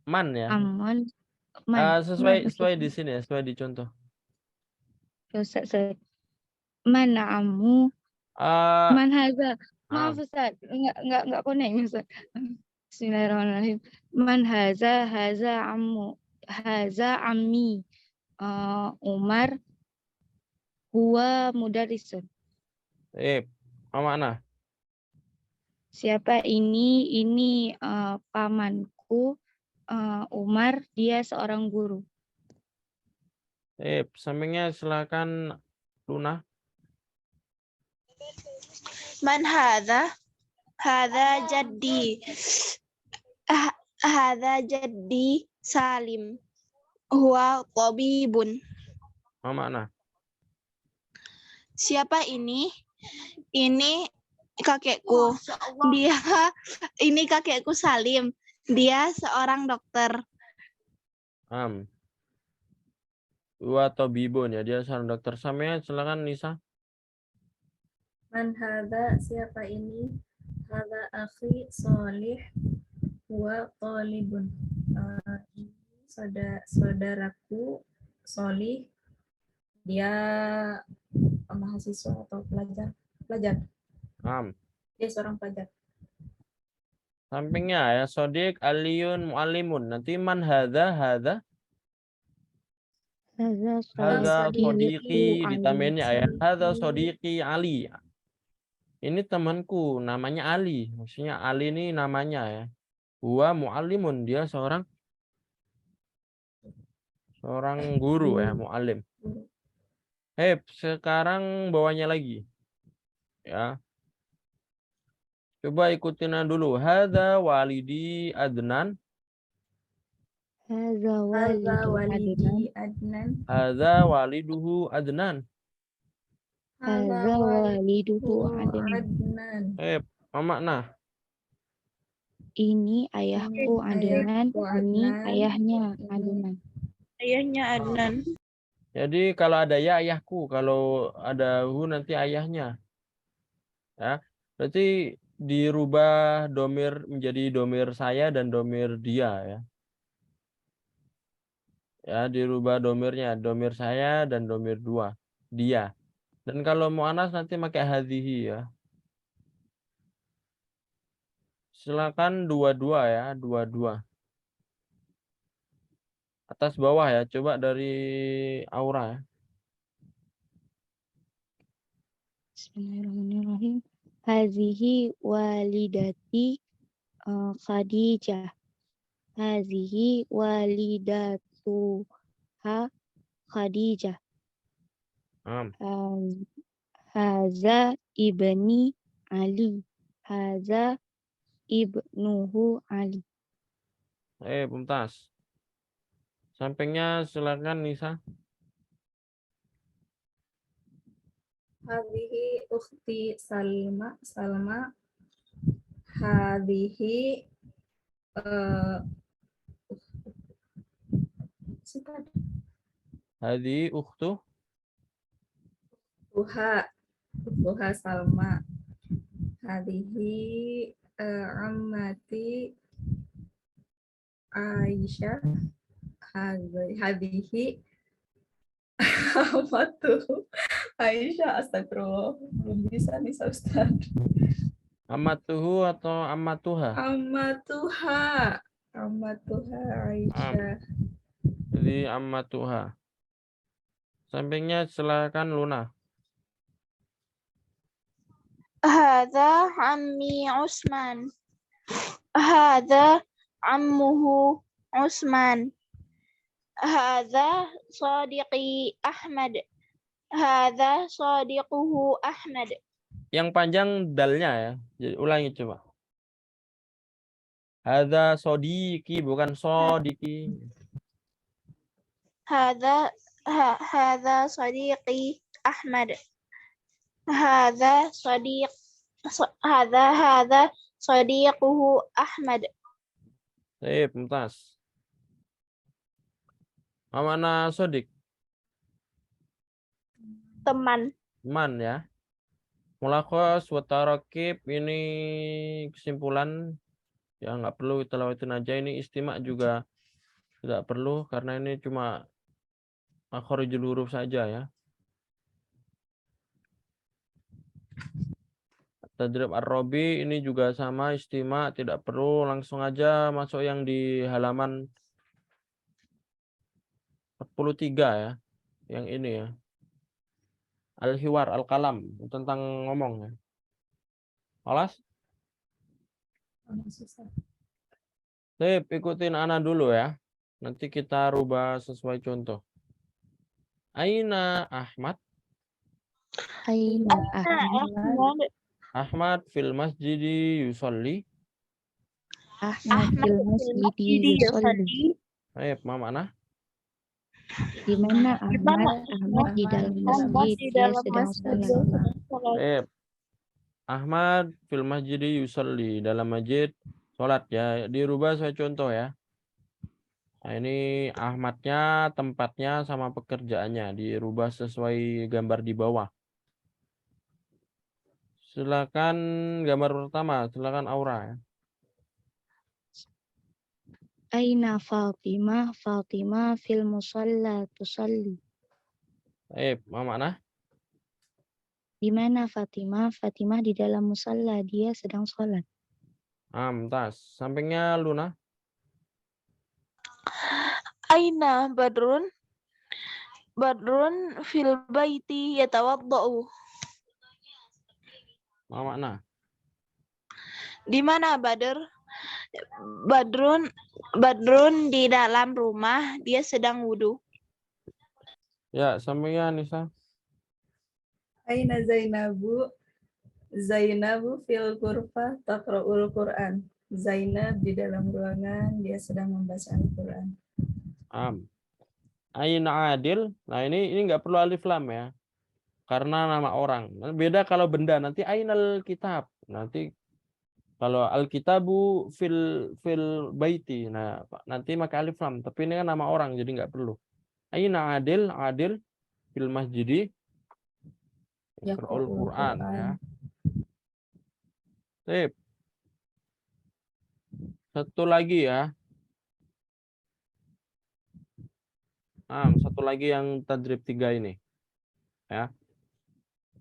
Man ya. Amun. Sesuai di sini ya, sesuai di contoh. Ustaz, man ammu, Ah, man haza. Maaf am. Ustaz, enggak connect Ustaz. Bismillahirrahmanirrahim. Man haza ammu, haza ammi. Umar huwa mudarrisun. Apa makna? Siapa ini? Ini pamanku. Umar, dia seorang guru. Sampingnya silakan Luna. Man hadha? Hadha jaddi. Hadha jaddi Salim. Huwa tabibun. Apa makna? Siapa ini? Ini kakekku. Ini kakekku Salim. Dia seorang dokter. Atau bibun ya, dia seorang dokter. Sampingnya silakan Nisa. Man hadza, siapa ini? Hadza akhi Shalih wa talibun. Saudaraku Sholih, dia mahasiswa atau pelajar. Dia seorang pelajar. Sampingnya ya, Sodik Aliyun Muallimun. Nanti man hadza. Hadza Sodiqi ditambahinnya ya. Hadza Sodiqi Ali. Ini temanku, namanya Ali. Maksudnya Ali ini namanya ya. Huwa muallimun, dia seorang guru ya, muallim. Sekarang bawahnya lagi. Ya. Coba ikutin dulu. Hadza walidi Adnan. Hadza Hadza walidi walidi Adnan. Hadza waliduhu Adnan. Hadza waliduhu Adnan. Apa makna? Ini ayahku Adnan. Ini ayahnya Adnan. Ayahnya Adnan. Jadi kalau ada ya ayahku, kalau ada hu nanti ayahnya. Ya. Berarti dirubah domir menjadi domir saya dan domir dia ya. Ya, dirubah domirnya, domir saya dan domir dia. Dan kalau mu'anas nanti pakai hadhihi ya. Silakan dua-dua ya, dua-dua. Atas bawah ya, coba dari Aura ya. Bismillahirrahmanirrahim. Hazihi walidati Khadijah. Hazihi walidatuha Khadijah. Haza ibni Ali. Haza ibnuhu Ali. Mumtaz. Sampingnya silakan Nisa. Hadhihi ukhti Salma. Hadhihi Hadi ukhtu Tuha Salma. Hadhihi ammati Aisyah. Hadhihi ammatu Aisyah. Astagfirullah, belum bisa nih Ustaz. ammatuhu atau ammatuha? Ammatuha Aisyah. Jadi ammatuha. Sampingnya silakan Luna. Hadza ammi Usman. Hadza ammuhu Usman. Hadza sadiqi Ahmad. Hadza sadiquhu Ahmad. Yang panjang dalnya ya. Jadi ulangi coba. Hadza sodiki bukan sodiki. Hadza sadiqi Ahmad. Hadza sadiquhu Ahmad. Mumtaz. Mana sodik? Teman. Teman ya. Mulakhas wa tarakib ini kesimpulan ya, nggak perlu kita lewatin aja. Ini istimak juga Tidak perlu karena ini cuma makhorijul huruf saja ya. Tadrib ar-Rabi ini juga sama istima, tidak perlu, langsung aja masuk yang di halaman 43 ya. Yang ini ya. Al-Hiwar, Al-Kalam tentang ngomong ya. Alas? Sip, ikutin Ana dulu ya. Nanti kita rubah sesuai contoh. Aina Ahmad? Aina Ahmad. Ahmad fil masjidi yusolli. Ahmad fil masjidi yusolli. Baik, Ma mana? Di mana Ahmad? Ahmad di dalam masjid. Dia sedang sholat. Baik. Ahmad fil masjidi yusolli. Dalam masjid sholat ya. Dirubah sesuai contoh ya. Nah, ini Ahmadnya, tempatnya, sama pekerjaannya. Dirubah sesuai gambar di bawah. Silakan gambar pertama. Silakan Aura ya. Aina Fatimah? Fatimah fil musalla tusalli. Baik, Ma mana? Di mana Fatimah? Fatimah di dalam musalla. Dia sedang sholat. Tas. Sampingnya Luna. Aina Badrun? Badrun fil baiti yatawaddau. Ma mana? Di mana Badr? Badrun di dalam rumah, dia sedang wudhu. Ya, sampingnya Nisa. Aina Zainabu? Zainabu fil ghurfah taqra'ul Qur'an. Zainab di dalam ruangan, dia sedang membaca Al-Qur'an. Aina Adil. Nah, ini nggak perlu alif lam ya. Karena nama orang. Beda kalau benda, nanti ainal kitab. Nanti kalau al-kitabu fil baiti. Nah, nanti pakai alif lam, tapi ini kan nama orang jadi nggak perlu. Aina Adil, Adil fil masjidi yaqra'ul Qur'an ya. Sip. Satu lagi ya. Satu lagi yang tadrib 3 ini. Ya.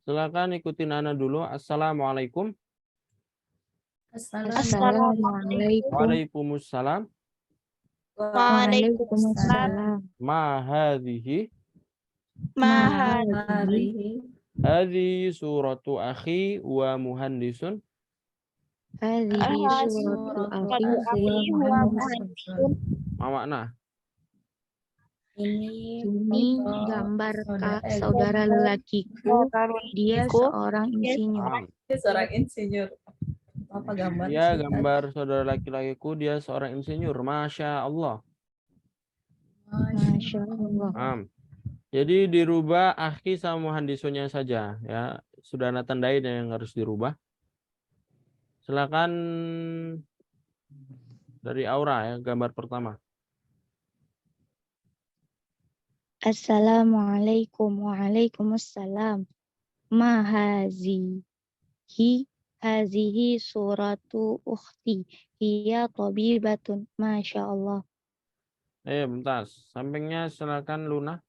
Silakan ikutin Ana dulu. Assalamualaikum. Assalamualaikum. Waalaikumsalam. Waalaikumsalam. Ma hadhihi. Hadhihi suratu akhi wa muhandisun. Hadhihi suratu akhi wa muhandisun. Ma makna? Ini gambar saudara lelakiku. Dia seorang insinyur. Seorang insinyur. Apa gambar? Ya, gambar saudara laki-lakiku, dia seorang insinyur. Masya Allah. Masya Allah. Jadi dirubah akhi sama muhandisunnya saja ya. Sudah ada tandain yang harus dirubah. Silakan dari Aura ya, gambar pertama. Assalamualaikum. Waalaikumsalam. Ma hazihi suratu ukhti. Hiya tabibatun. Masya Allah. Bentar. Sampingnya silakan Luna.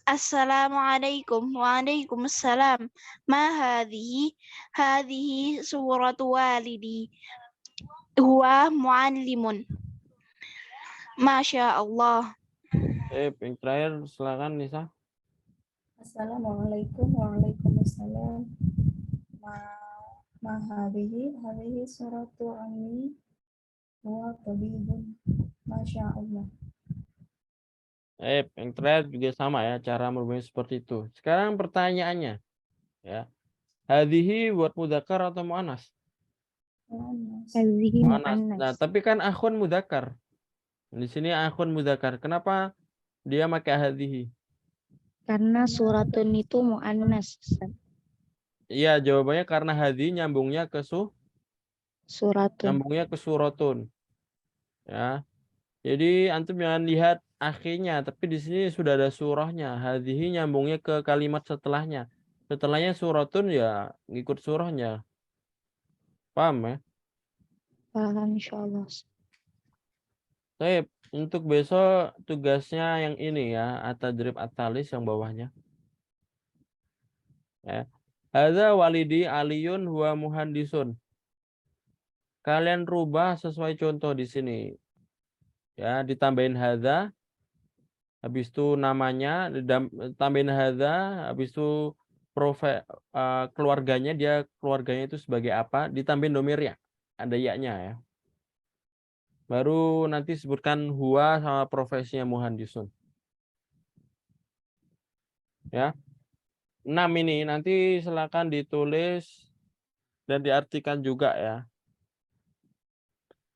Assalamualaikum. Waalaikumsalam. Ma hadhihi suratu walidi. Huwa muallimun. Masya Allah. Yang terakhir silakan Nisa. Assalamualaikum. Waalaikumsalam. Ma hadhihi suratu ammi wa tabibun. Masya Allah. Yang terakhir juga sama ya, cara merubahnya seperti itu. Sekarang pertanyaannya ya. Hadhihi buat mudzakkar atau muannas? Hadhihi Muannas. muannas. Nah, tapi kan akhun mudzakkar. Di sini akhun mudzakkar. Kenapa dia pakai hadhihi? Karena suratun itu muannas. Iya, jawabannya karena hadhi nyambungnya ke Suratun. nyambungnya ke suratun. Ya. Jadi antum jangan lihat akhirnya, tapi di sini sudah ada surahnya. Hadhihi nyambungnya ke kalimat setelahnya. Setelahnya suratun ya ngikut surahnya. Paham ya? Paham insyaallah. Baik, untuk besok tugasnya yang ini ya, at-tadrib at-talis yang bawahnya. Ya. Hadza walidi aliyun huwa muhandisun. Kalian rubah sesuai contoh di sini. Ya, ditambahin hadza, habis itu namanya, tambahin hadza, habis itu keluarganya, keluarganya itu sebagai apa, ditambahin domirnya, ada ya-nya ya. Baru nanti sebutkan huwa sama profesinya muhandisun. Ya. 6 ini nanti silakan ditulis dan diartikan juga ya.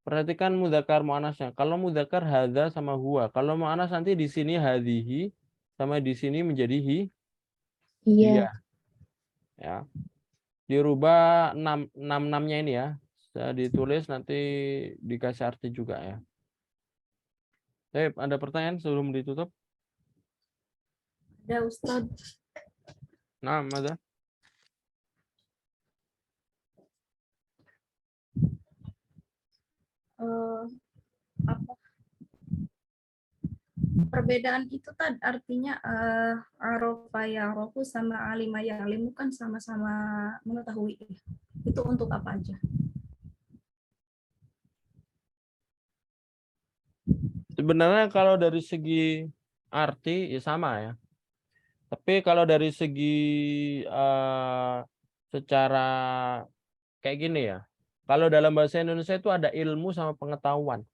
Perhatikan mudzakkar muannasnya. Kalau mudzakkar hadza sama huwa. Kalau muannas nanti di sini hadhihi sama di sini menjadi Iya. hiya. Ya. Dirubah 6-nya ini ya. Saya ditulis nanti dikasih arti juga ya. Baik, ada pertanyaan sebelum ditutup? Ada Ustadz. Nah, ada. Apa perbedaan itu tadi artinya arofa ya'rofu sama alima ya'limu kan sama-sama mengetahui. Itu untuk apa aja? Sebenarnya kalau dari segi arti ya sama ya. Tapi kalau dari segi secara kayak gini ya. Kalau dalam bahasa Indonesia itu ada ilmu sama pengetahuan.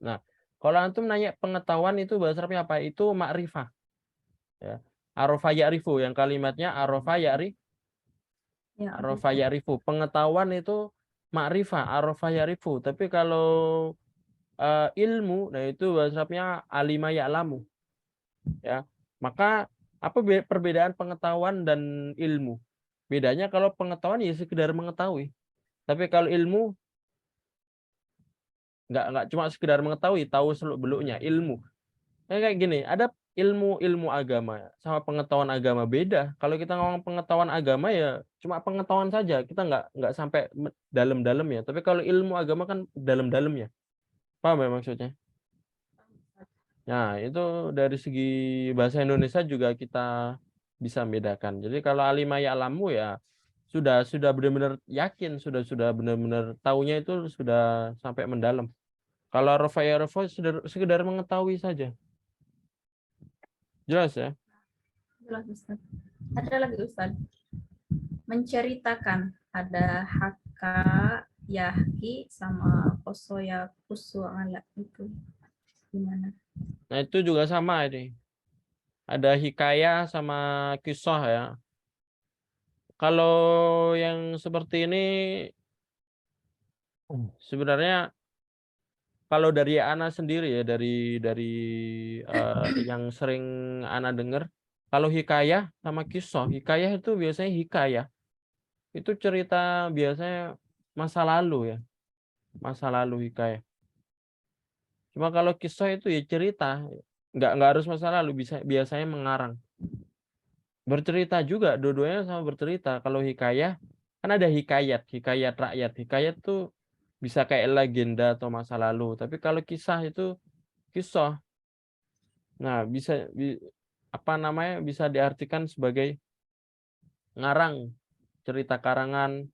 Nah, kalau antum nanya pengetahuan itu bahasa Arabnya apa? Itu ma'rifah. Ya. Arofa ya'rifu yang kalimatnya arofa ya'rifu. Pengetahuan itu ma'rifah, arofa ya'rifu. Tapi kalau ilmu, nah itu bahasa Arabnya alima ya'lamu. Ya. Maka apa perbedaan pengetahuan dan ilmu? Bedanya kalau pengetahuan ya sekedar mengetahui. Tapi kalau ilmu nggak cuma sekedar mengetahui, tahu seluk-beluknya, ilmu. Kayak gini, ada ilmu agama sama pengetahuan agama beda. Kalau kita ngomong pengetahuan agama ya cuma pengetahuan saja, kita nggak sampai dalam-dalamnya. Tapi kalau ilmu agama kan dalam-dalamnya. Paham ya maksudnya? Nah, itu dari segi bahasa Indonesia juga kita bisa membedakan. Jadi kalau alima ya'lamu ya sudah benar-benar yakin, sudah benar-benar taunya itu sudah sampai mendalam. Kalau rafa ya rafa sekedar mengetahui saja. Jelas ya? Jelas Ustaz. Ada lagi Ustaz. Menceritakan ada haka, yahki sama kosoya kusu ala itu gimana? Nah, itu juga sama ini. Ada hikayah sama kisah ya. Kalau yang seperti ini sebenarnya kalau dari Ana sendiri ya dari yang sering Ana dengar, kalau hikayah sama kisah, hikayah itu biasanya hikayah. Itu cerita biasanya masa lalu ya, masa lalu hikayah. Cuma kalau kisah itu ya cerita, nggak harus masa lalu, biasanya mengarang. Bercerita juga, dua-duanya sama bercerita. Kalau hikayah kan ada hikayat rakyat. Hikayat tuh bisa kayak legenda atau masa lalu. Tapi kalau kisah itu kisah. Nah, apa namanya? Bisa diartikan sebagai ngarang, cerita karangan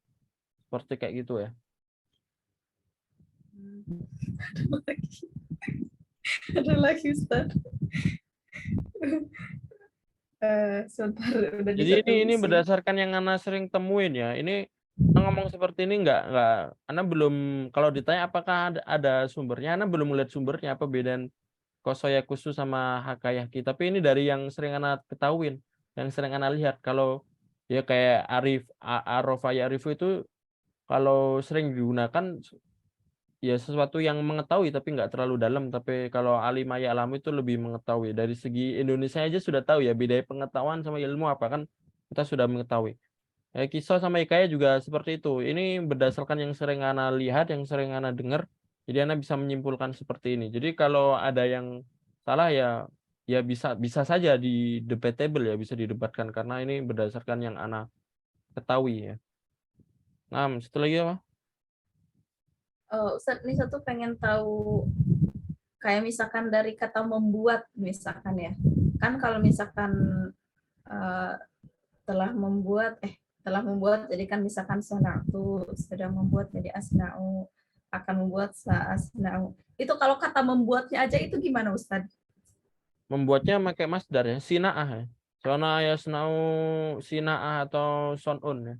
seperti kayak gitu ya. Ada lagi Ustaz. Sebentar udah di Jadi satu ini sini. berdasarkan yang Ana sering temuin ya. Ini ngomong seperti ini nggak Ana belum, kalau ditanya apakah ada sumbernya, Ana belum melihat sumbernya apa bedaan kosoya khusus sama hakayaki. Tapi ini dari yang sering Ana ketahuin, yang sering Ana lihat. Kalau ya kayak Arofa Arifu itu kalau sering digunakan ya sesuatu yang mengetahui tapi nggak terlalu dalam. Tapi kalau alimah ya'lamu itu lebih mengetahui. Dari segi Indonesia aja sudah tahu ya beda pengetahuan sama ilmu apa kan, kita sudah mengetahui. Kisah sama hikayat juga seperti itu. Ini berdasarkan yang sering Ana lihat, yang sering Ana dengar. Jadi Ana bisa menyimpulkan seperti ini. Jadi kalau ada yang salah ya bisa saja di debatable ya, bisa didebatkan karena ini berdasarkan yang Ana ketahui ya. Nah, setelah lagi apa? Ustadz Nisa tuh pengen tahu kayak misalkan dari kata membuat misalkan ya. Kan kalau misalkan eh, telah membuat jadi kan misalkan sana'tu sedang membuat jadi asna'u, akan membuat sa'asna'u. Itu kalau kata membuatnya aja itu gimana Ustadz? Membuatnya pakai masdar ya, sina'ah ya. Sona yasna'u sina'ah atau son'un ya.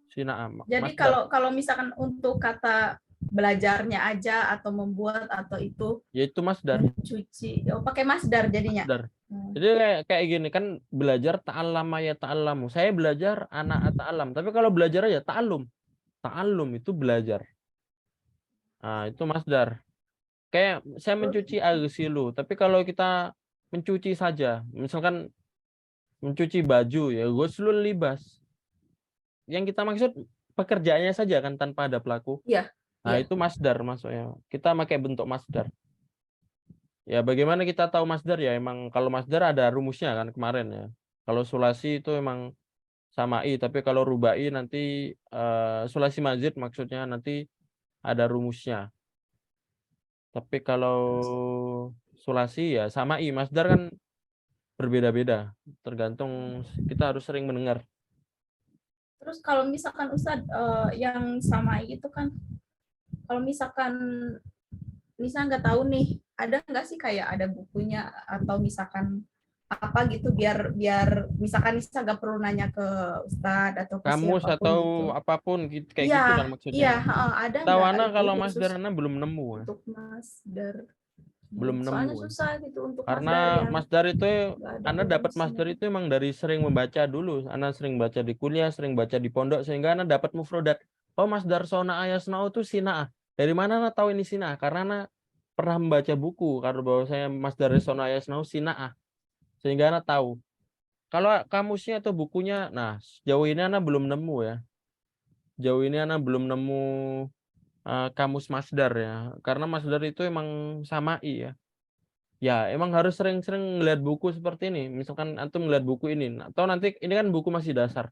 Sina'ah Jadi masdar. kalau misalkan untuk kata belajarnya aja atau membuat atau itu Yaitu masdar. mencuci, pakai masdar jadinya. Masdar. Jadi kayak gini kan, belajar ta'allama ya ta'allamu. Saya belajar anak ta'allam. Tapi kalau belajar aja ta'allum. Ta'allum itu belajar. Nah, itu masdar. Kayak saya mencuci aghsilu, tapi kalau kita mencuci saja, misalkan mencuci baju ya ghuslul libas. Yang kita maksud pekerjaannya saja kan tanpa ada pelaku. Iya. Nah, Iya. itu masdar masuknya. Kita pakai bentuk masdar. Ya, bagaimana kita tahu masdar ya? Emang kalau masdar ada rumusnya kan kemarin ya. Kalau sulasi itu emang samai, tapi kalau rubai nanti sulasi mazid maksudnya nanti ada rumusnya. Tapi kalau sulasi ya samai, masdar kan berbeda-beda. Tergantung, kita harus sering mendengar. Terus kalau misalkan Ustadz yang sama itu kan, kalau misalkan Nisa nggak tahu nih, ada nggak sih kayak ada bukunya atau misalkan apa gitu biar misalkan Nisa nggak perlu nanya ke Ustadz atau ke Kamus siapapun atau gitu. apapun kayak Iya, gitu kan maksudnya. iya, ada nggak Tawana itu kalau khusus masdar Ana belum nemu ya. untuk masdar? Belum Soalnya nemu ya. susah gitu untuk masdar Karena yang masdar itu nggak ada Anda dapat rumusnya. masdar itu emang dari sering membaca dulu. Anda sering baca di kuliah, sering baca di pondok, sehingga Anda dapat mufrodat. Oh, masdar sona ayasnau itu sina'ah. Dari mana Anda tahu ini sina'ah? Karena Anda pernah membaca buku karena bahwa saya masdar sona ayasnau sina'ah. Sehingga Anda tahu. Kalau kamusnya atau bukunya, nah sejauh ini Anda belum nemu ya. Jauh ini Anda belum nemu kamus masdar ya. Karena masdar itu emang samai ya. Ya, emang harus sering-sering melihat buku seperti ini. Misalkan antum melihat buku ini, atau nanti ini kan buku masih dasar.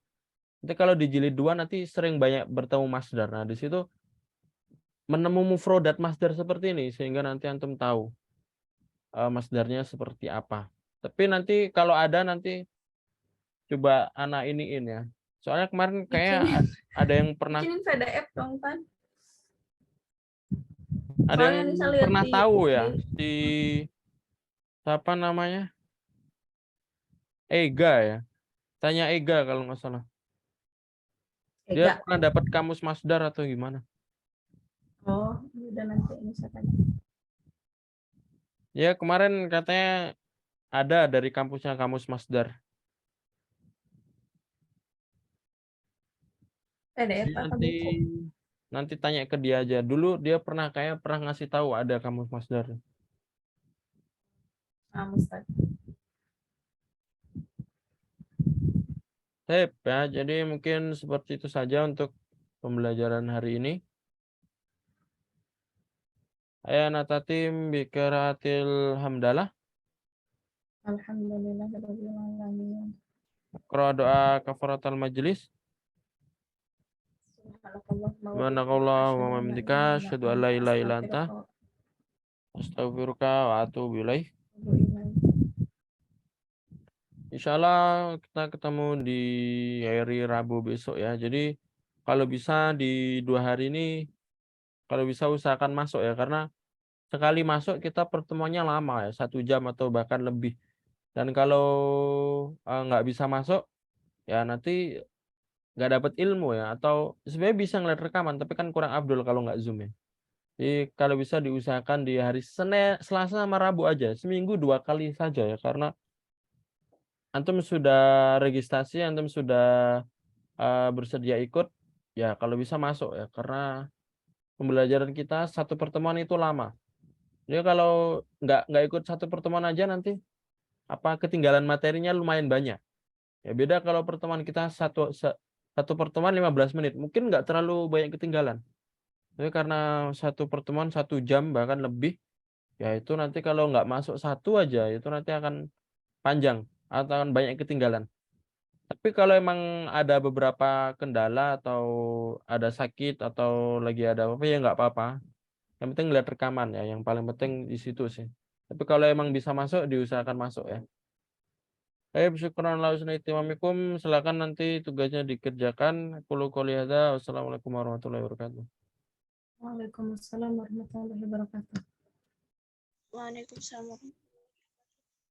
Nanti kalau di jilid 2 nanti sering banyak bertemu masdar. Nah, di situ menemu mufrodat masdar seperti ini sehingga nanti antum tahu masdarnya seperti apa. Tapi nanti kalau ada nanti coba anak iniin ya. Soalnya kemarin kayak ada yang pernah bikinin PDF dong kan. ada Soalnya yang Nisa lihat pernah di tahu ya si siapa namanya? Ega ya. Tanya Ega kalau nggak salah. Dia Ega. pernah dapat kamus masdar atau gimana? Oh, udah nanti Nisa tanya. Ya, kemarin katanya ada dari kampusnya kamus masdar. PDF Jadi atau nanti buku? nanti tanya ke dia aja. Dulu dia pernah ngasih tahu ada kamus masdar. Ustadz. Sip ya, jadi mungkin seperti itu saja untuk pembelajaran hari ini. Ayana tatim bikaratil hamdalah. Alhamdulillahirabbil alamin. Qara doa kafaratul majlis. Subhanakallah wa bihamdika asyhadu an la ilaha illa anta astaghfiruka wa atubu ilaik. Insyaallah kita ketemu di hari Rabu besok ya. Jadi kalau bisa di 2 hari ini, kalau bisa usahakan masuk ya, karena sekali masuk kita pertemuannya lama ya, 1 jam atau bahkan lebih. Dan kalau nggak bisa masuk, ya nanti nggak dapat ilmu ya. Atau sebenarnya bisa ngeliat rekaman, tapi kan kurang afdol kalau nggak Zoom ya. Jadi kalau bisa diusahakan di hari Senin, Selasa sama Rabu aja, seminggu 2 kali saja ya, karena antum sudah registrasi, antum sudah bersedia ikut, ya kalau bisa masuk ya, karena pembelajaran kita satu pertemuan itu lama. Jadi kalau nggak ikut satu pertemuan aja nanti ketinggalan materinya lumayan banyak. Ya beda kalau pertemuan kita satu pertemuan 15 menit, mungkin nggak terlalu banyak ketinggalan. Jadi karena satu pertemuan 1 jam bahkan lebih, ya itu nanti kalau nggak masuk satu aja itu nanti akan panjang atau akan banyak ketinggalan. Tapi kalau emang ada beberapa kendala atau ada sakit atau lagi ada apa ya nggak apa-apa. Yang penting lihat rekaman ya, yang paling penting di situ sih. Tapi kalau emang bisa masuk diusahakan masuk ya. Syukran ala husni ihtimamikum. Silakan nanti tugasnya dikerjakan. Qulu qouli hadza. Wassalamualaikum warahmatullahi wabarakatuh. Waalaikumsalam warahmatullahi wabarakatuh. Waalaikumsalam.